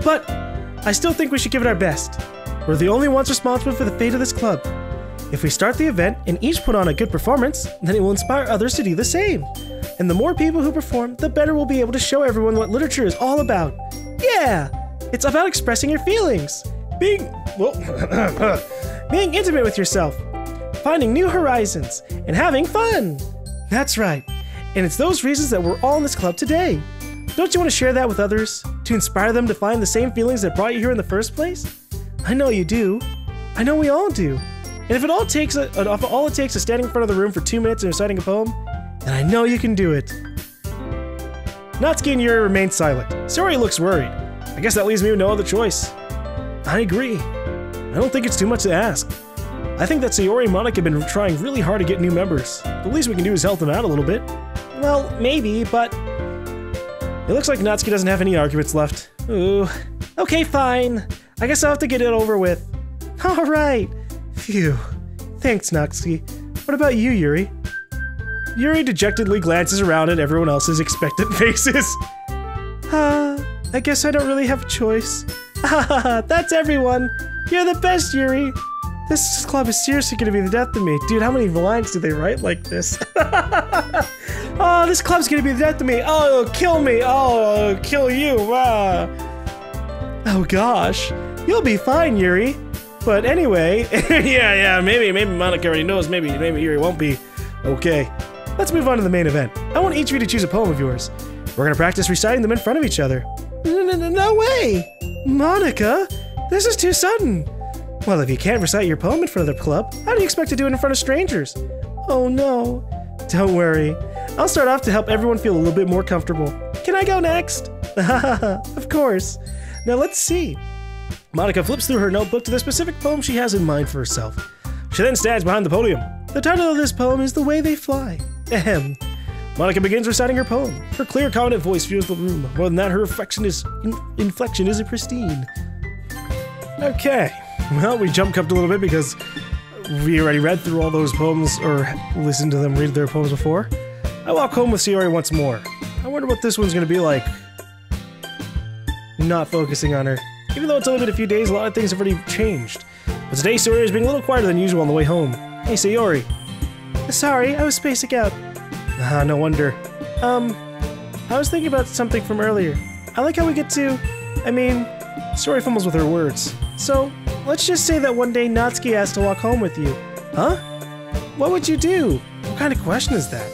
But I still think we should give it our best. We're the only ones responsible for the fate of this club. If we start the event and each put on a good performance, then it will inspire others to do the same. And the more people who perform, the better we'll be able to show everyone what literature is all about. Yeah! It's about expressing your feelings. Being intimate with yourself. Finding new horizons. And having fun. That's right. And it's those reasons that we're all in this club today. Don't you want to share that with others? To inspire them to find the same feelings that brought you here in the first place? I know you do. I know we all do. And if all it takes is standing in front of the room for 2 minutes and reciting a poem, then I know you can do it. Natsuki and Yuri remain silent. Sayori looks worried. I guess that leaves me with no other choice. I agree. I don't think it's too much to ask. I think that Sayori and Monica have been trying really hard to get new members. The least we can do is help them out a little bit. Well, maybe, but it looks like Natsuki doesn't have any arguments left. Ooh. Okay, fine. I guess I'll have to get it over with. Alright. Phew. Thanks, Natsuki. What about you, Yuri? Yuri dejectedly glances around at everyone else's expectant faces. I guess I don't really have a choice. That's everyone. You're the best, Yuri. This club is seriously gonna be the death of me. Dude, how many lines do they write like this? Oh, this club's gonna be the death of me. Oh, it'll kill me. Oh, it'll kill you. Oh gosh. You'll be fine, Yuri. But anyway, yeah, maybe Monica already knows. Maybe Yuri won't be. Okay. Let's move on to the main event. I want each of you to choose a poem of yours. We're gonna practice reciting them in front of each other. No way! Monica, this is too sudden. Well, if you can't recite your poem in front of the club, how do you expect to do it in front of strangers? Oh no. Don't worry. I'll start off to help everyone feel a little bit more comfortable. Can I go next? Of course. Now let's see. Monica flips through her notebook to the specific poem she has in mind for herself. She then stands behind the podium. The title of this poem is The Way They Fly. Ahem. Monica begins reciting her poem. Her clear, confident voice fills the room. More than that, her inflection is pristine. Okay. Well, we jump cupped a little bit because we already read through all those poems, or listened to them read their poems before. I walk home with Sayori once more. I wonder what this one's gonna be like. Not focusing on her. Even though it's only been a few days, a lot of things have already changed. But today, Sayori is being a little quieter than usual on the way home. Hey, Sayori. Sorry, I was spacing out. No wonder. I was thinking about something from earlier. I like how we get to... I mean, Sayori fumbles with her words. So, let's just say that one day Natsuki has to walk home with you. Huh? What would you do? What kind of question is that?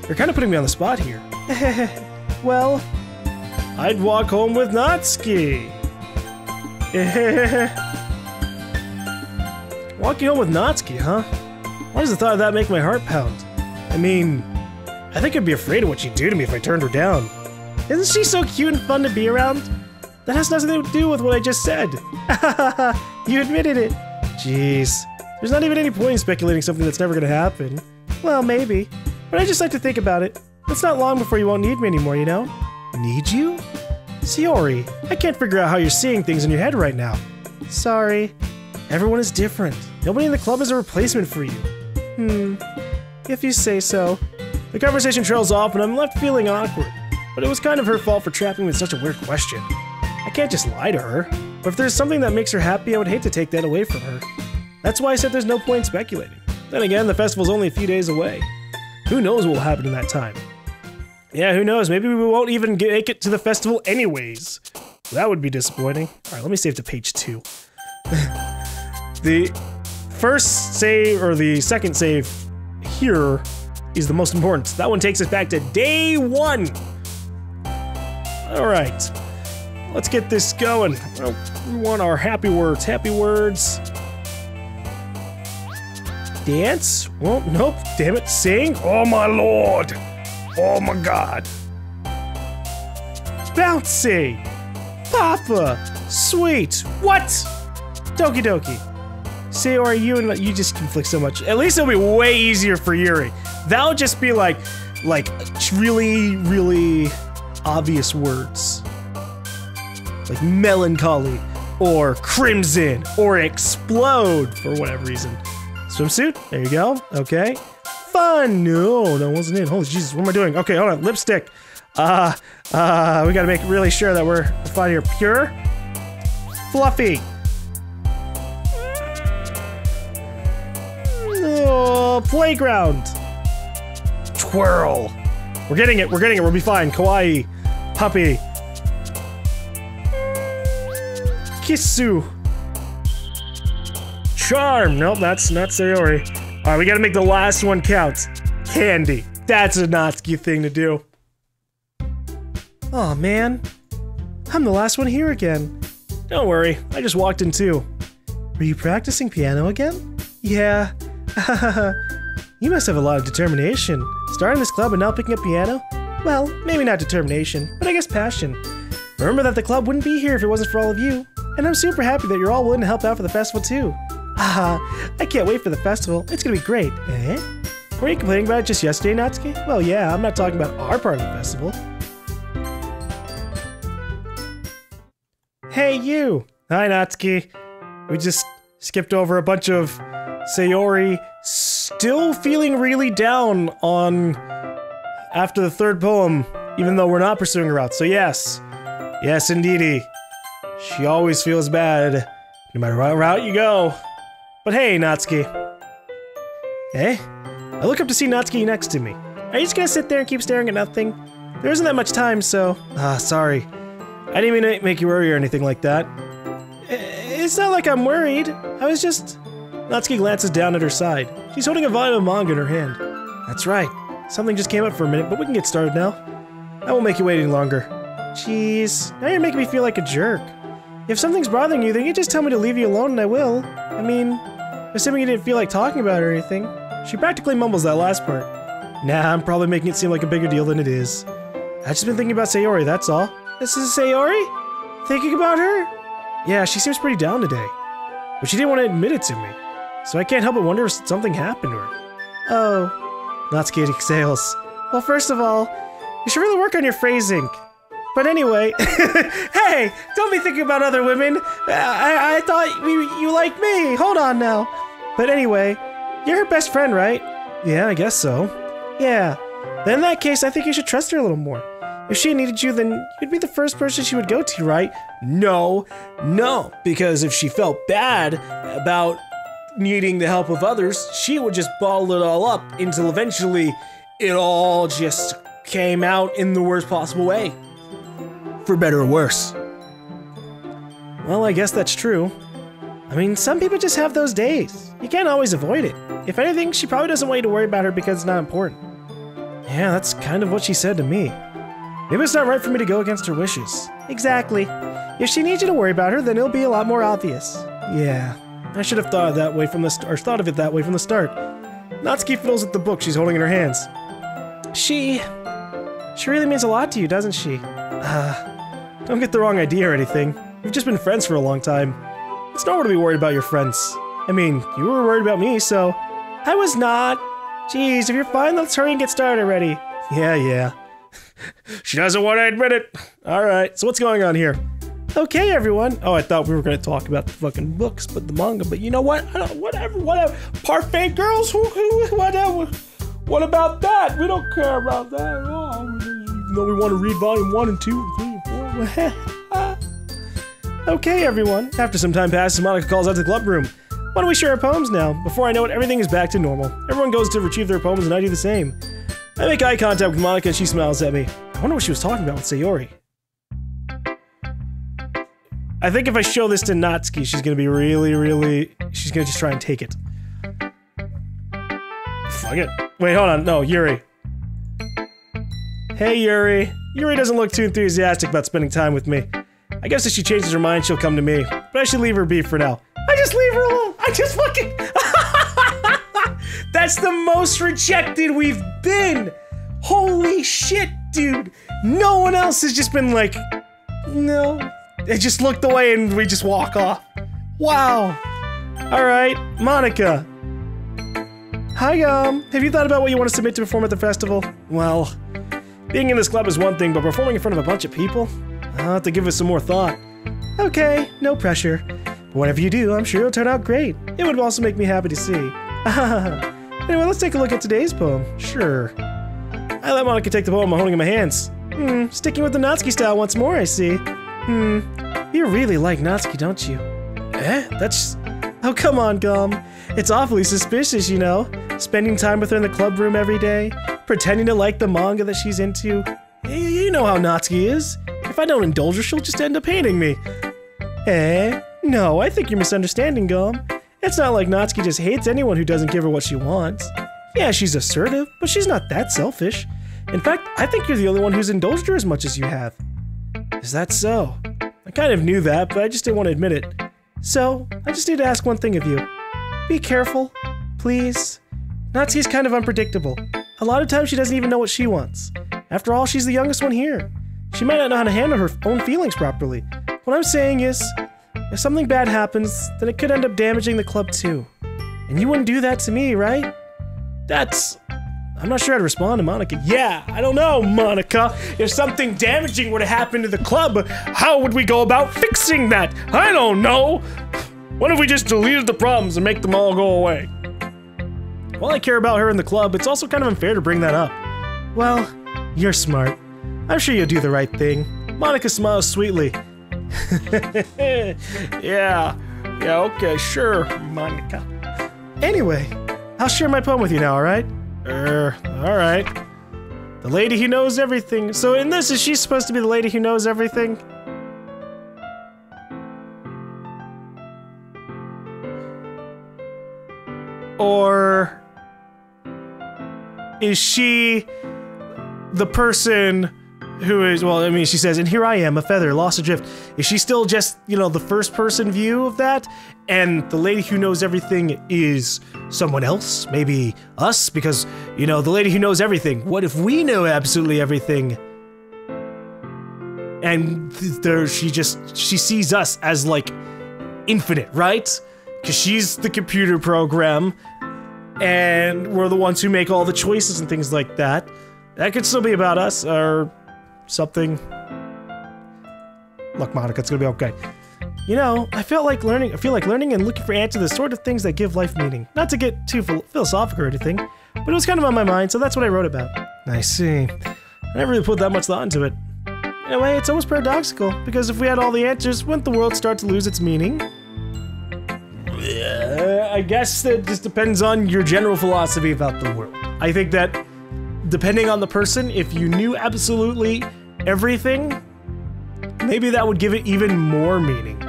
You're kind of putting me on the spot here. Well, I'd walk home with Natsuki. Walking home with Natsuki, huh? Why does the thought of that make my heart pound? I mean, I think I'd be afraid of what she'd do to me if I turned her down. Isn't she so cute and fun to be around? That has nothing to do with what I just said. You admitted it. Jeez. There's not even any point in speculating something that's never gonna happen. Well, maybe. But I just like to think about it. It's not long before you won't need me anymore, you know? Need you? Sayori, I can't figure out how you're seeing things in your head right now. Sorry. Everyone is different. Nobody in the club is a replacement for you. If you say so. The conversation trails off and I'm left feeling awkward. But it was kind of her fault for trapping me with such a weird question. I can't just lie to her. But if there's something that makes her happy, I would hate to take that away from her. That's why I said there's no point in speculating. Then again, the festival's only a few days away. Who knows what will happen in that time? Yeah, who knows? Maybe we won't even make it to the festival anyways. That would be disappointing. Alright, let me save to page 2. The first save, or the second save here is the most important. That one takes us back to day 1. Alright. Let's get this going. We want our happy words. Happy words. Dance? Well, nope. Damn it. Sing? Oh my lord. Oh my god. Bouncy. Papa. Sweet. What? Doki Doki. Sayori, you just conflict so much. At least it'll be way easier for Yuri. That'll just be like really, really obvious words. Like melancholy, or crimson, or explode, for whatever reason. Swimsuit, there you go, okay. Fun, no, that wasn't it. Holy Jesus, what am I doing? Okay, hold on, lipstick. We gotta make really sure that we're fine here. Pure, fluffy. Oh, playground. Twirl. We're getting it, we'll be fine. Kawaii, puppy. Kissu. Charm. Nope, that's not Sayori. Alright, we gotta make the last one count. Candy. That's a Natsuki thing to do. Aw, man. I'm the last one here again. Don't worry, I just walked in too. Were you practicing piano again? Yeah. You must have a lot of determination. Starting this club and now picking up piano? Well, maybe not determination, but I guess passion. Remember that the club wouldn't be here if it wasn't for all of you. And I'm super happy that you're all willing to help out for the festival too. I can't wait for the festival. It's gonna be great. Eh? Were you complaining about it just yesterday, Natsuki? Well, yeah, I'm not talking about our part of the festival. Hey, you! Hi, Natsuki. We just skipped over a bunch of Sayori still feeling really down on after the third poem, even though we're not pursuing her route. So yes. Yes, indeedy. She always feels bad, no matter what route you go. But hey, Natsuki. Eh? I look up to see Natsuki next to me. Are you just gonna sit there and keep staring at nothing? There isn't that much time, so... sorry. I didn't mean to make you worry or anything like that. It's not like I'm worried. I was just... Natsuki glances down at her side. She's holding a volume of manga in her hand. That's right. Something just came up for a minute, but we can get started now. I won't make you wait any longer. Jeez, now you're making me feel like a jerk. If something's bothering you, then you just tell me to leave you alone and I will. I mean, assuming you didn't feel like talking about it or anything. She practically mumbles that last part. Nah, I'm probably making it seem like a bigger deal than it is. I've just been thinking about Sayori, that's all. This is Sayori? Thinking about her? Yeah, she seems pretty down today. But she didn't want to admit it to me. So I can't help but wonder if something happened to her. Oh. Natsuki exhales. Well, first of all, you should really work on your phrasing. But anyway, hey, don't be thinking about other women. I thought you liked me. Hold on now. But anyway, you're her best friend, right? Yeah, I guess so. Yeah. Then in that case, I think you should trust her a little more. If she needed you, then you'd be the first person she would go to, right? No, because if she felt bad about needing the help of others, she would just bottle it all up until eventually it all just came out in the worst possible way. For better or worse. Well, I guess that's true. I mean, some people just have those days. You can't always avoid it. If anything, she probably doesn't want you to worry about her because it's not important. Yeah, that's kind of what she said to me. Maybe it's not right for me to go against her wishes. Exactly. If she needs you to worry about her, then it'll be a lot more obvious. Yeah, I should have thought of that way from the thought of it that way from the start. Natsuki fiddles with the book she's holding in her hands. She really means a lot to you, doesn't she? Don't get the wrong idea or anything. We've just been friends for a long time. It's normal to be worried about your friends. I mean, you were worried about me, so... I was not. Jeez, if you're fine, let's hurry and get started already. Yeah. She doesn't want to admit it. Alright, so what's going on here? Okay, everyone. Oh, I thought we were going to talk about the fucking books, but the manga. But you know what? Whatever. Parfait girls? Whatever. What about that? We don't care about that at all. Even though we want to read volume 1 and 2 and 3 and 4. Okay, everyone. After some time passes, Monika calls out to the club room. Why don't we share our poems now? Before I know it, everything is back to normal. Everyone goes to retrieve their poems and I do the same. I make eye contact with Monika and she smiles at me. I wonder what she was talking about with Sayori. I think if I show this to Natsuki, she's gonna be she's gonna just try and take it. Fuck it. Wait, hold on. No, Yuri. Hey, Yuri. Yuri doesn't look too enthusiastic about spending time with me. I guess if she changes her mind, she'll come to me. But I should leave her be for now. I just leave her alone. I just fucking... That's the most rejected we've been. Holy shit, dude. No one else has just been like, no. They just looked away and we just walk off. Wow. All right, Monika. Hi, have you thought about what you want to submit to perform at the festival? Well, being in this club is one thing, but performing in front of a bunch of people? I'll have to give it some more thought. Okay, no pressure. But whatever you do, I'm sure it'll turn out great. It would also make me happy to see. Anyway, let's take a look at today's poem. Sure. I let Monika take the poem I'm holding in my hands. Sticking with the Natsuki style once more, I see. You really like Natsuki, don't you? That's... Oh, come on, GaLm. It's awfully suspicious, you know? Spending time with her in the club room every day, pretending to like the manga that she's into. You know how Natsuki is. If I don't indulge her, she'll just end up hating me. No, I think you're misunderstanding, GaLm. It's not like Natsuki just hates anyone who doesn't give her what she wants. Yeah, she's assertive, but she's not that selfish. In fact, I think you're the only one who's indulged her as much as you have. Is that so? I kind of knew that, but I just didn't want to admit it. So, I just need to ask one thing of you. Be careful, please. Natsuki's kind of unpredictable. A lot of times she doesn't even know what she wants. After all, she's the youngest one here. She might not know how to handle her own feelings properly. What I'm saying is, if something bad happens, then it could end up damaging the club too. And you wouldn't do that to me, right? I'm not sure how to respond to Monika. Yeah, I don't know, Monika. If something damaging were to happen to the club, how would we go about fixing that? I don't know. What if we just deleted the problems and make them all go away? While I care about her in the club, it's also kind of unfair to bring that up. Well, you're smart. I'm sure you'll do the right thing. Monika smiles sweetly. Yeah, okay, sure, Monika. Anyway, I'll share my poem with you now, alright? Alright. The lady who knows everything. So in this, is she supposed to be the lady who knows everything? Or... is she the person who is, well, I mean, she says, and here I am, a feather, lost adrift. Is she still just, you know, the first person view of that? And the lady who knows everything is someone else? Maybe us? Because, you know, the lady who knows everything, what if we know absolutely everything? And she sees us as, like, infinite, right? Because she's the computer program, and we're the ones who make all the choices and things like that. That could still be about us, or something. Look, Monika, it's gonna be okay. You know, I feel like learning and looking for answers to the sort of things that give life meaning. Not to get too philosophical or anything, but it was kind of on my mind, so that's what I wrote about. I see. I never really put that much thought into it. In a way, it's almost paradoxical, because if we had all the answers, wouldn't the world start to lose its meaning? I guess that just depends on your general philosophy about the world. I think that depending on the person, if you knew absolutely everything, maybe that would give it even more meaning.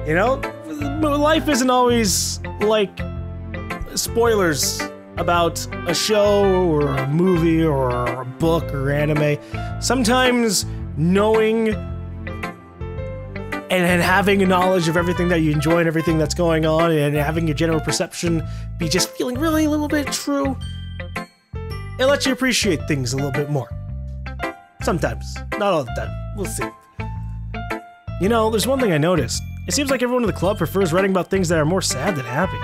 You know, life isn't always like spoilers about a show or a movie or a book or anime. Sometimes knowing and having a knowledge of everything that you enjoy and everything that's going on and having your general perception be just feeling really a little bit true, it lets you appreciate things a little bit more. Sometimes, not all the time. We'll see. You know, there's one thing I noticed. It seems like everyone in the club prefers writing about things that are more sad than happy.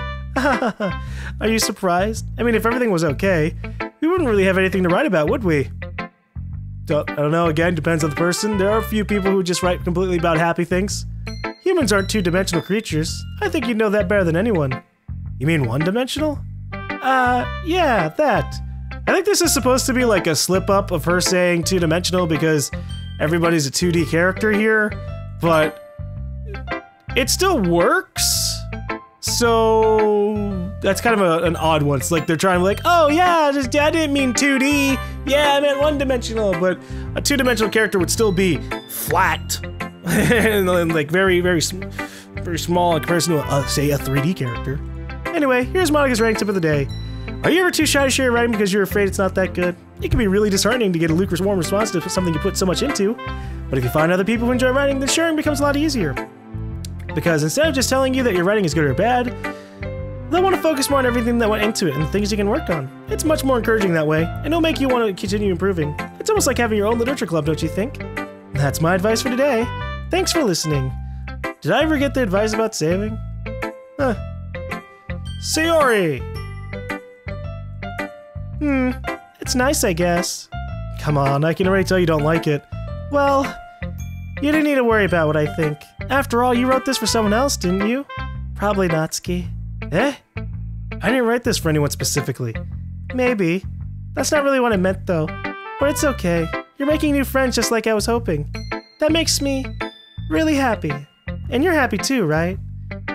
Are you surprised? I mean, if everything was okay, we wouldn't really have anything to write about, would we? I don't know, again, depends on the person. There are a few people who just write completely about happy things. Humans aren't two-dimensional creatures. I think you'd know that better than anyone. You mean one-dimensional? Yeah, that. I think this is supposed to be like a slip-up of her saying two-dimensional because everybody's a 2D character here, but it still works. So that's kind of an odd one. It's like they're trying to be like, oh yeah, I didn't mean 2D. Yeah, I meant one-dimensional. But a two-dimensional character would still be flat and like very small in comparison to say a 3D character. Anyway, here's Monica's writing tip of the day. Are you ever too shy to share your writing because you're afraid it's not that good? It can be really disheartening to get a lukewarm response to something you put so much into. But if you find other people who enjoy writing, then sharing becomes a lot easier. Because instead of just telling you that your writing is good or bad, they'll want to focus more on everything that went into it and the things you can work on. It's much more encouraging that way, and it'll make you want to continue improving. It's almost like having your own literature club, don't you think? That's my advice for today. Thanks for listening. Did I ever get the advice about saving? Sayori! It's nice, I guess. Come on, I can already tell you don't like it. Well, you didn't need to worry about what I think. After all, you wrote this for someone else, didn't you? Probably Natsuki. Eh? I didn't write this for anyone specifically. Maybe. That's not really what I meant, though. But it's okay. You're making new friends just like I was hoping. That makes me really happy. And you're happy too, right?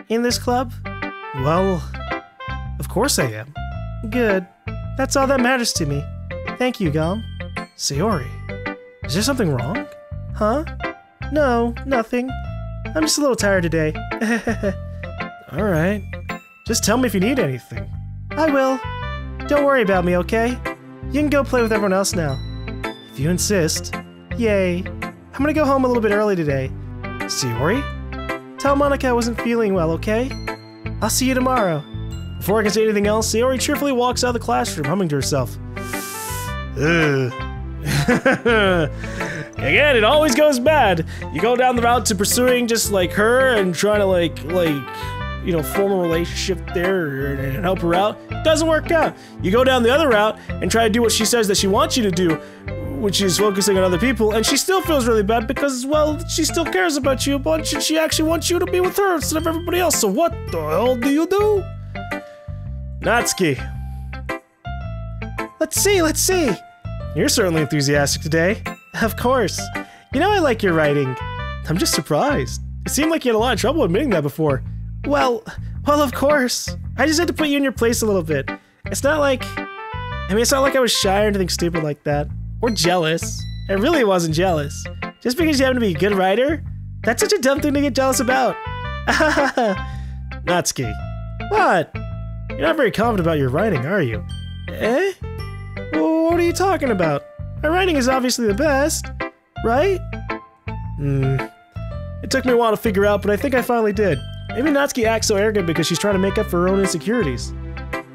In this club? Well, of course I am. Good. That's all that matters to me. Thank you, GaLm. Sayori, is there something wrong? Huh? No, nothing. I'm just a little tired today. Alright. Just tell me if you need anything. I will. Don't worry about me, okay? You can go play with everyone else now. If you insist. Yay. I'm gonna go home a little bit early today. Sayori? Tell Monica I wasn't feeling well, okay? I'll see you tomorrow. Before I can say anything else, Sayori cheerfully walks out of the classroom, humming to herself. Ugh. Again, it always goes bad. You go down the route to pursuing just like her and trying to like you know, form a relationship there and help her out. Doesn't work out. You go down the other route and try to do what she says that she wants you to do, which is focusing on other people, and she still feels really bad because, well, she still cares about you a bunch and she actually wants you to be with her instead of everybody else. So what the hell do you do? Natsuki. Let's see. You're certainly enthusiastic today. Of course. You know I like your writing. I'm just surprised. It seemed like you had a lot of trouble admitting that before. Well, of course. I just had to put you in your place a little bit. It's not like I was shy or anything stupid like that. Or jealous. I really wasn't jealous. Just because you happen to be a good writer? That's such a dumb thing to get jealous about. Natsuki. What? You're not very confident about your writing, are you? Eh? Well, what are you talking about? My writing is obviously the best, right? It took me a while to figure out, but I think I finally did. Maybe Natsuki acts so arrogant because she's trying to make up for her own insecurities.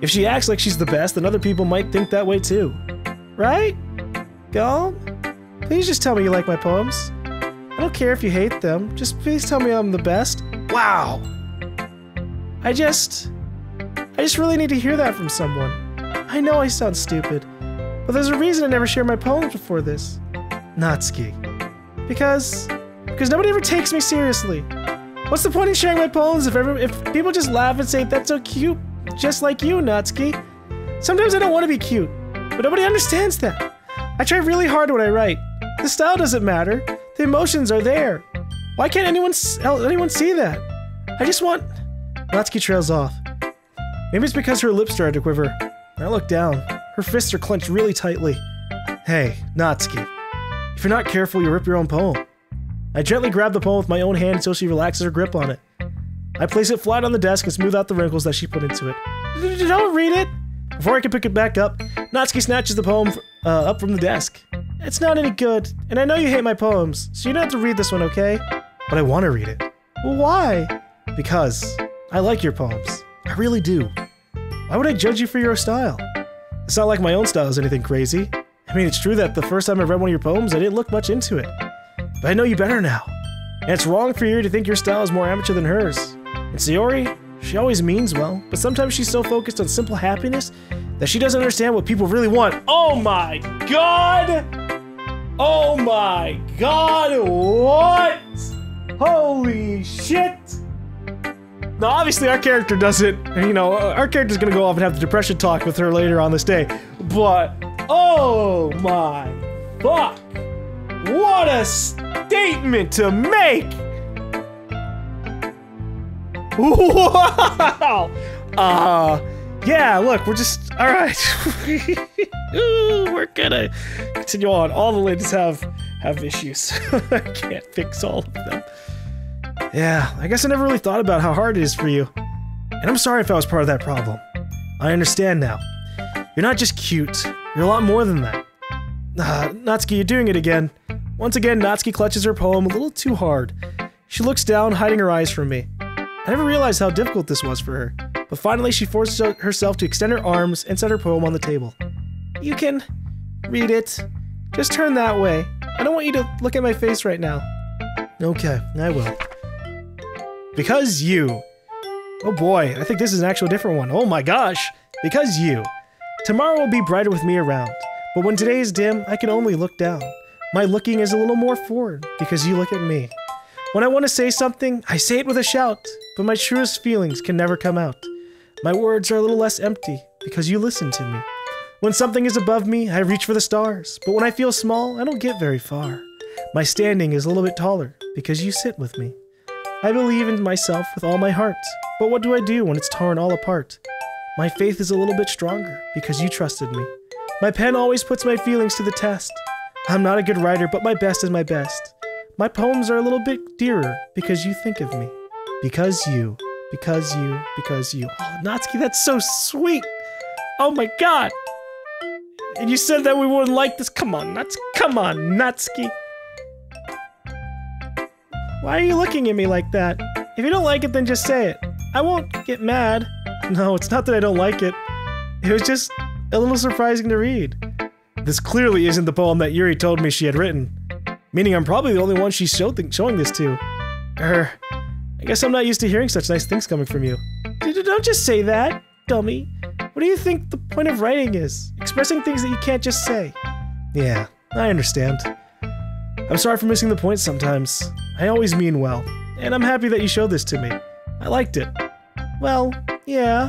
If she acts like she's the best, then other people might think that way too. Right? GaLm? Please just tell me you like my poems. I don't care if you hate them. Just please tell me I'm the best. Wow! I just really need to hear that from someone. I know I sound stupid, but there's a reason I never shared my poems before this. Natsuki. Because nobody ever takes me seriously. What's the point in sharing my poems if people just laugh and say, that's so cute, just like you, Natsuki? Sometimes I don't want to be cute, but nobody understands that. I try really hard when I write. The style doesn't matter. The emotions are there. Why can't anyone see that? I just want... Natsuki trails off. Maybe it's because her lips started to quiver. I looked down. Her Her fists are clenched really tightly. Hey, Natsuki. If you're not careful, you'll rip your own poem. I gently grab the poem with my own hand until she relaxes her grip on it. I place it flat on the desk and smooth out the wrinkles that she put into it. Don't read it! Before I can pick it back up, Natsuki snatches the poem up from the desk. It's not any good, and I know you hate my poems, so you don't have to read this one, okay? But I want to read it. Well, why? Because I like your poems. I really do. Why would I judge you for your style? It's not like my own style is anything crazy. I mean, it's true that the first time I read one of your poems, I didn't look much into it. But I know you better now. And it's wrong for you to think your style is more amateur than hers. And Sayori, she always means well, but sometimes she's so focused on simple happiness that she doesn't understand what people really want. Oh my god! Oh my god, what? Holy shit! Now, obviously, our character doesn't, you know, our character's gonna go off and have the depression talk with her later on this day. But, oh my fuck! What a statement to make! Wow! Yeah, look, we're just, alright. We're gonna continue on. All the ladies have issues. I can't fix all of them. Yeah, I guess I never really thought about how hard it is for you. And I'm sorry if I was part of that problem. I understand now. You're not just cute, you're a lot more than that. Natsuki, you're doing it again. Once again, Natsuki clutches her poem a little too hard. She looks down, hiding her eyes from me. I never realized how difficult this was for her, but finally she forces herself to extend her arms and set her poem on the table. You can read it. Just turn that way. I don't want you to look at my face right now. Okay, I will. Because you. Oh boy, I think this is an actual different one. Oh my gosh. Because you. Tomorrow will be brighter with me around, but when today is dim, I can only look down. My looking is a little more forward, because you look at me. When I want to say something, I say it with a shout, but my truest feelings can never come out. My words are a little less empty, because you listen to me. When something is above me, I reach for the stars, but when I feel small, I don't get very far. My standing is a little bit taller, because you sit with me. I believe in myself with all my heart, but what do I do when it's torn all apart? My faith is a little bit stronger, because you trusted me. My pen always puts my feelings to the test. I'm not a good writer, but my best is my best. My poems are a little bit dearer, because you think of me. Because you. Because you. Because you. Oh, Natsuki, that's so sweet! Oh my god! And you said that we wouldn't like this? Come on, Natsuki! Why are you looking at me like that? If you don't like it, then just say it. I won't get mad. No, it's not that I don't like it. It was just a little surprising to read. This clearly isn't the poem that Yuri told me she had written. Meaning I'm probably the only one she's showing this to. I guess I'm not used to hearing such nice things coming from you. Don't just say that, dummy. What do you think the point of writing is? Expressing things that you can't just say. Yeah, I understand. I'm sorry for missing the point sometimes. I always mean well, and I'm happy that you showed this to me. I liked it. Well, yeah.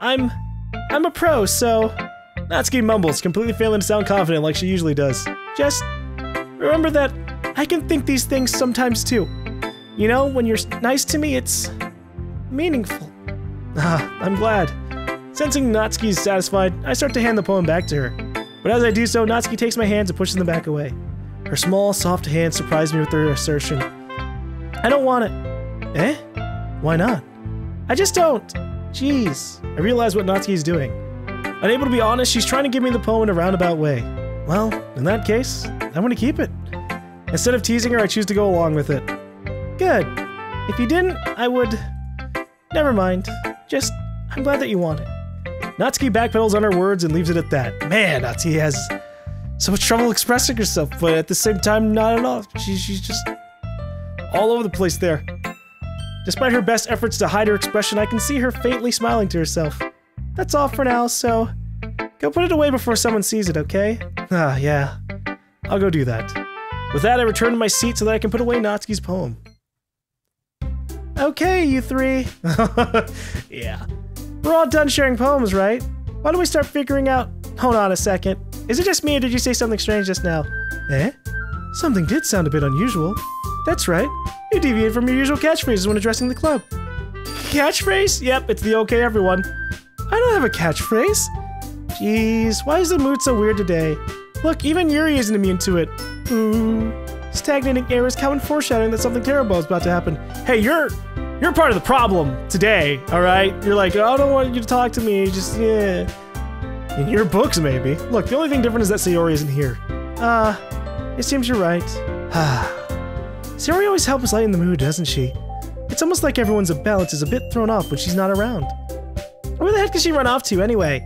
I'm a pro, so... Natsuki mumbles, completely failing to sound confident like she usually does. Just remember that I can think these things sometimes too. You know, when you're nice to me, it's meaningful. I'm glad. Sensing Natsuki is satisfied, I start to hand the poem back to her. But as I do so, Natsuki takes my hands and pushes them back away. Her small, soft hands surprise me with her assertion. I don't want it. Eh? Why not? I just don't. Jeez. I realize what Natsuki is doing. Unable to be honest, she's trying to give me the poem in a roundabout way. Well, in that case, I want to keep it. Instead of teasing her, I choose to go along with it. Good. If you didn't, I would... Never mind. Just, I'm glad that you want it. Natsuki backpedals on her words and leaves it at that. Man, Natsuki has so much trouble expressing herself, but at the same time, not at all. She's just all over the place there. Despite her best efforts to hide her expression, I can see her faintly smiling to herself. That's all for now, so go put it away before someone sees it, okay? Yeah. I'll go do that. With that, I return to my seat so that I can put away Natsuki's poem. Okay, you three. Yeah. We're all done sharing poems, right? Why don't we start figuring out... Hold on a second. Is it just me or did you say something strange just now? Eh? Something did sound a bit unusual. That's right. You deviated from your usual catchphrases when addressing the club. Catchphrase? Yep, it's the okay everyone. I don't have a catchphrase. Jeez, why is the mood so weird today? Look, even Yuri isn't immune to it. Stagnating air is common foreshadowing that something terrible is about to happen. Hey, you're part of the problem today, alright? You're like, oh, I don't want you to talk to me, just, yeah. In your books, maybe. Look, the only thing different is that Sayori isn't here. It seems you're right. Sayori always helps lighten the mood, doesn't she? It's almost like everyone's balance is a bit thrown off when she's not around. Where the heck did she run off to, anyway?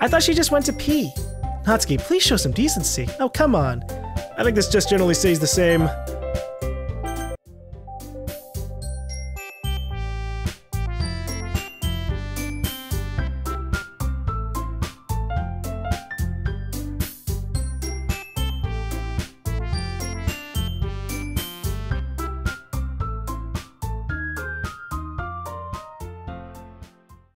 I thought she just went to pee. Natsuki, please show some decency. Oh, come on. I think this just generally stays the same.